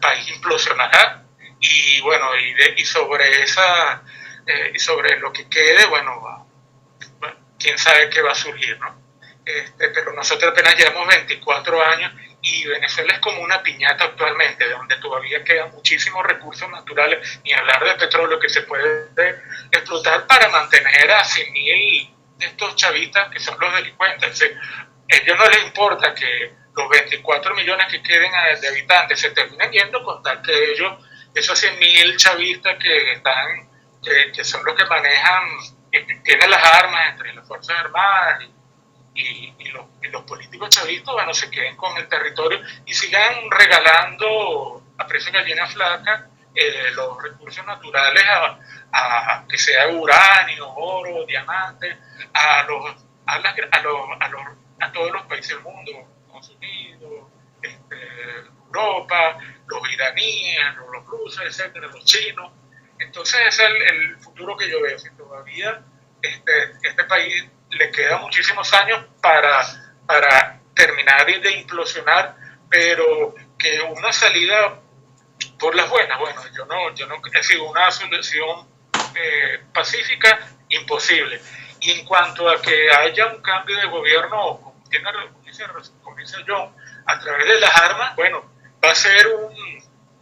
país implosionará, y bueno, y sobre esa, y sobre lo que quede, bueno, quién sabe qué va a surgir, ¿no? Pero nosotros apenas llevamos 24 años y Venezuela es como una piñata actualmente, de donde todavía quedan muchísimos recursos naturales, ni hablar de petróleo que se puede explotar para mantener a 100.000 de estos chavistas que son los delincuentes. Es decir, a ellos no les importa que los 24 millones que queden de habitantes se terminen yendo con tal que ellos, esos 100.000 chavistas que son los que manejan, tienen las armas entre las Fuerzas Armadas y los políticos chavistas, bueno, se queden con el territorio y sigan regalando a precio de gallina flaca los recursos naturales a que sea uranio, oro, diamantes, a todos los países del mundo, Estados Unidos, Europa, los iraníes, los rusos, etcétera, los chinos. Entonces ese es el futuro que yo veo. Si todavía este país le queda muchísimos años para terminar de implosionar, pero que una salida por las buenas, bueno, yo no he sido una solución pacífica, imposible. Y en cuanto a que haya un cambio de gobierno, como tiene como dice John, a través de las armas, bueno, va a ser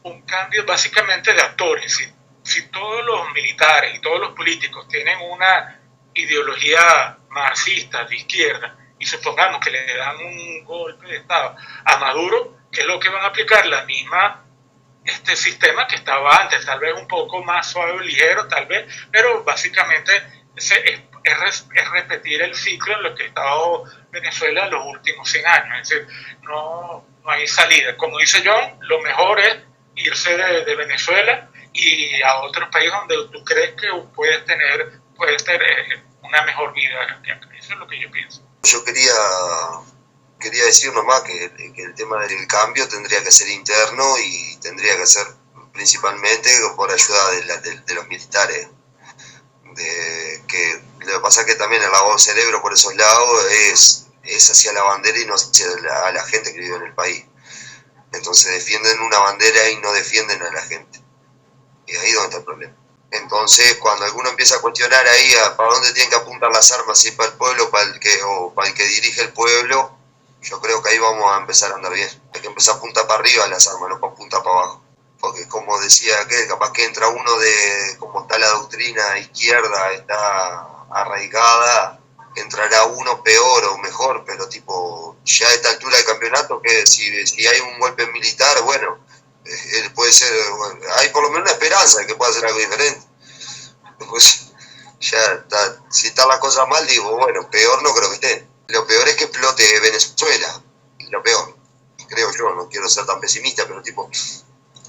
un cambio básicamente de actores. Si todos los militares y todos los políticos tienen una ideología marxista de izquierda y supongamos que le dan un golpe de Estado a Maduro, ¿qué es lo que van a aplicar? La misma sistema que estaba antes, tal vez un poco más suave o ligero, tal vez, pero básicamente es repetir el ciclo en lo que ha estado Venezuela los últimos 100 años. Es decir, no hay salida. Como dice John, lo mejor es irse de Venezuela y a otros países donde tú crees que puedes tener una mejor vida que acá. Eso es lo que yo pienso. Yo quería decir nomás que el tema del cambio tendría que ser interno y tendría que ser principalmente por ayuda de los militares. Que lo que pasa es que también el lavado del cerebro por esos lados es hacia la bandera y no hacia a la gente que vive en el país. Entonces defienden una bandera y no defienden a la gente. Y ahí es donde está el problema. Entonces, cuando alguno empieza a cuestionar ahí para dónde tienen que apuntar las armas, si para el pueblo o para el que dirige el pueblo, yo creo que ahí vamos a empezar a andar bien. Hay que empezar a apuntar para arriba las armas, no para apuntar para abajo. Porque como decía aquel, capaz que entra uno de como está la doctrina izquierda, está arraigada, entrará uno peor o mejor, pero tipo, ya a esta altura del campeonato, que si hay un golpe militar, bueno, puede ser, bueno, hay por lo menos una esperanza de que pueda hacer algo diferente. Pues ya está, si está la cosa mal, digo, bueno, peor no creo que esté. Lo peor es que explote Venezuela, lo peor, creo yo, no quiero ser tan pesimista, pero tipo,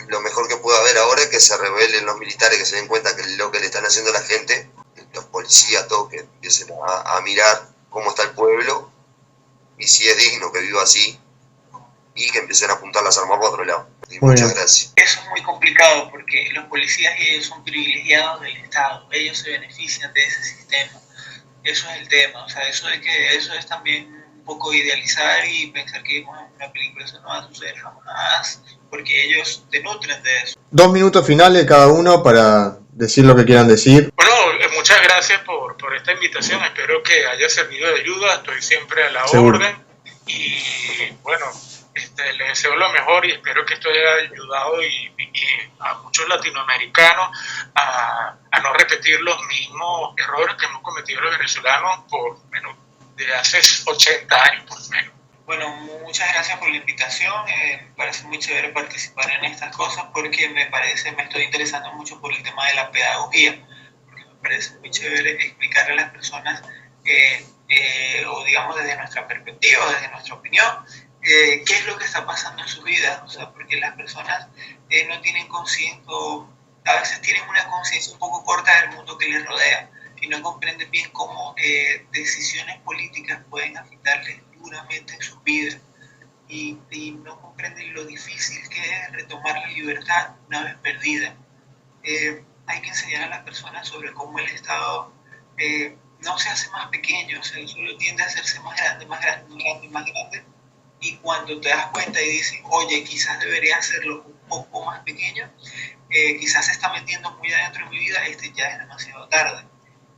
lo mejor que puede haber ahora es que se rebelen los militares, que se den cuenta que lo que le están haciendo a la gente, los policías, todos, que empiecen a mirar cómo está el pueblo y si es digno que viva así, y que empiecen a apuntar las armas para otro lado. Y muchas gracias. Eso es muy complicado porque los policías ellos son privilegiados del Estado, ellos se benefician de ese sistema. Eso es el tema, o sea, eso es también un poco idealizar y pensar que vivimos en una película, eso no va a suceder jamás, porque ellos te nutren de eso. 2 minutos finales cada uno para decir lo que quieran decir. Bueno, muchas gracias por esta invitación, espero que haya servido de ayuda, estoy siempre a la orden y bueno, les deseo lo mejor y espero que esto haya ayudado y a muchos latinoamericanos a no repetir los mismos errores que hemos cometido los venezolanos de hace 80 años por lo menos. Bueno, muchas gracias por la invitación, me parece muy chévere participar en estas cosas porque me estoy interesando mucho por el tema de la pedagogía, porque me parece muy chévere explicarle a las personas, o digamos desde nuestra perspectiva, desde nuestra opinión, qué es lo que está pasando en su vida, o sea, porque las personas no tienen conciencia, a veces tienen una conciencia un poco corta del mundo que les rodea y no comprenden bien cómo decisiones políticas pueden afectarles duramente en su vida y no comprenden lo difícil que es retomar la libertad una vez perdida. Hay que enseñar a las personas sobre cómo el Estado no se hace más pequeño, o sea, solo tiende a hacerse más grande, más grande, más grande, más grande. Y cuando te das cuenta y dices, oye, quizás debería hacerlo un poco más pequeño, quizás se está metiendo muy adentro de mi vida, ya es demasiado tarde.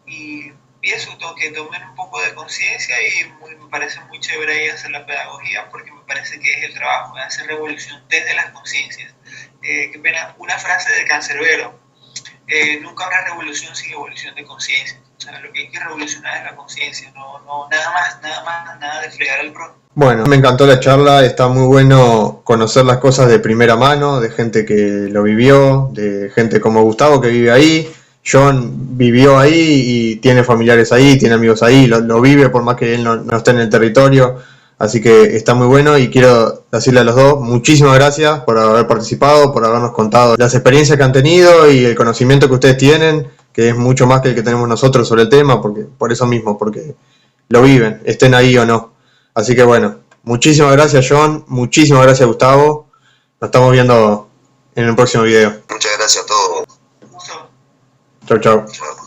Y eso, que tomen un poco de conciencia y me parece muy chévere ahí hacer la pedagogía porque me parece que es el trabajo de hacer revolución desde las conciencias. Qué pena, una frase de Cancerbero, nunca habrá revolución sin evolución de conciencia. O sea, lo que hay que revolucionar es la conciencia, no nada de fregar al pro. Bueno, me encantó la charla, está muy bueno conocer las cosas de primera mano, de gente que lo vivió, de gente como Gustavo que vive ahí. John vivió ahí y tiene familiares ahí, tiene amigos ahí, lo vive por más que él no esté en el territorio, así que está muy bueno y quiero decirle a los dos muchísimas gracias por haber participado, por habernos contado las experiencias que han tenido y el conocimiento que ustedes tienen, que es mucho más que el que tenemos nosotros sobre el tema, por eso mismo, porque lo viven, estén ahí o no. Así que bueno, muchísimas gracias John, muchísimas gracias Gustavo, nos estamos viendo en el próximo video. Muchas gracias a todos. Chau, chau. Chao.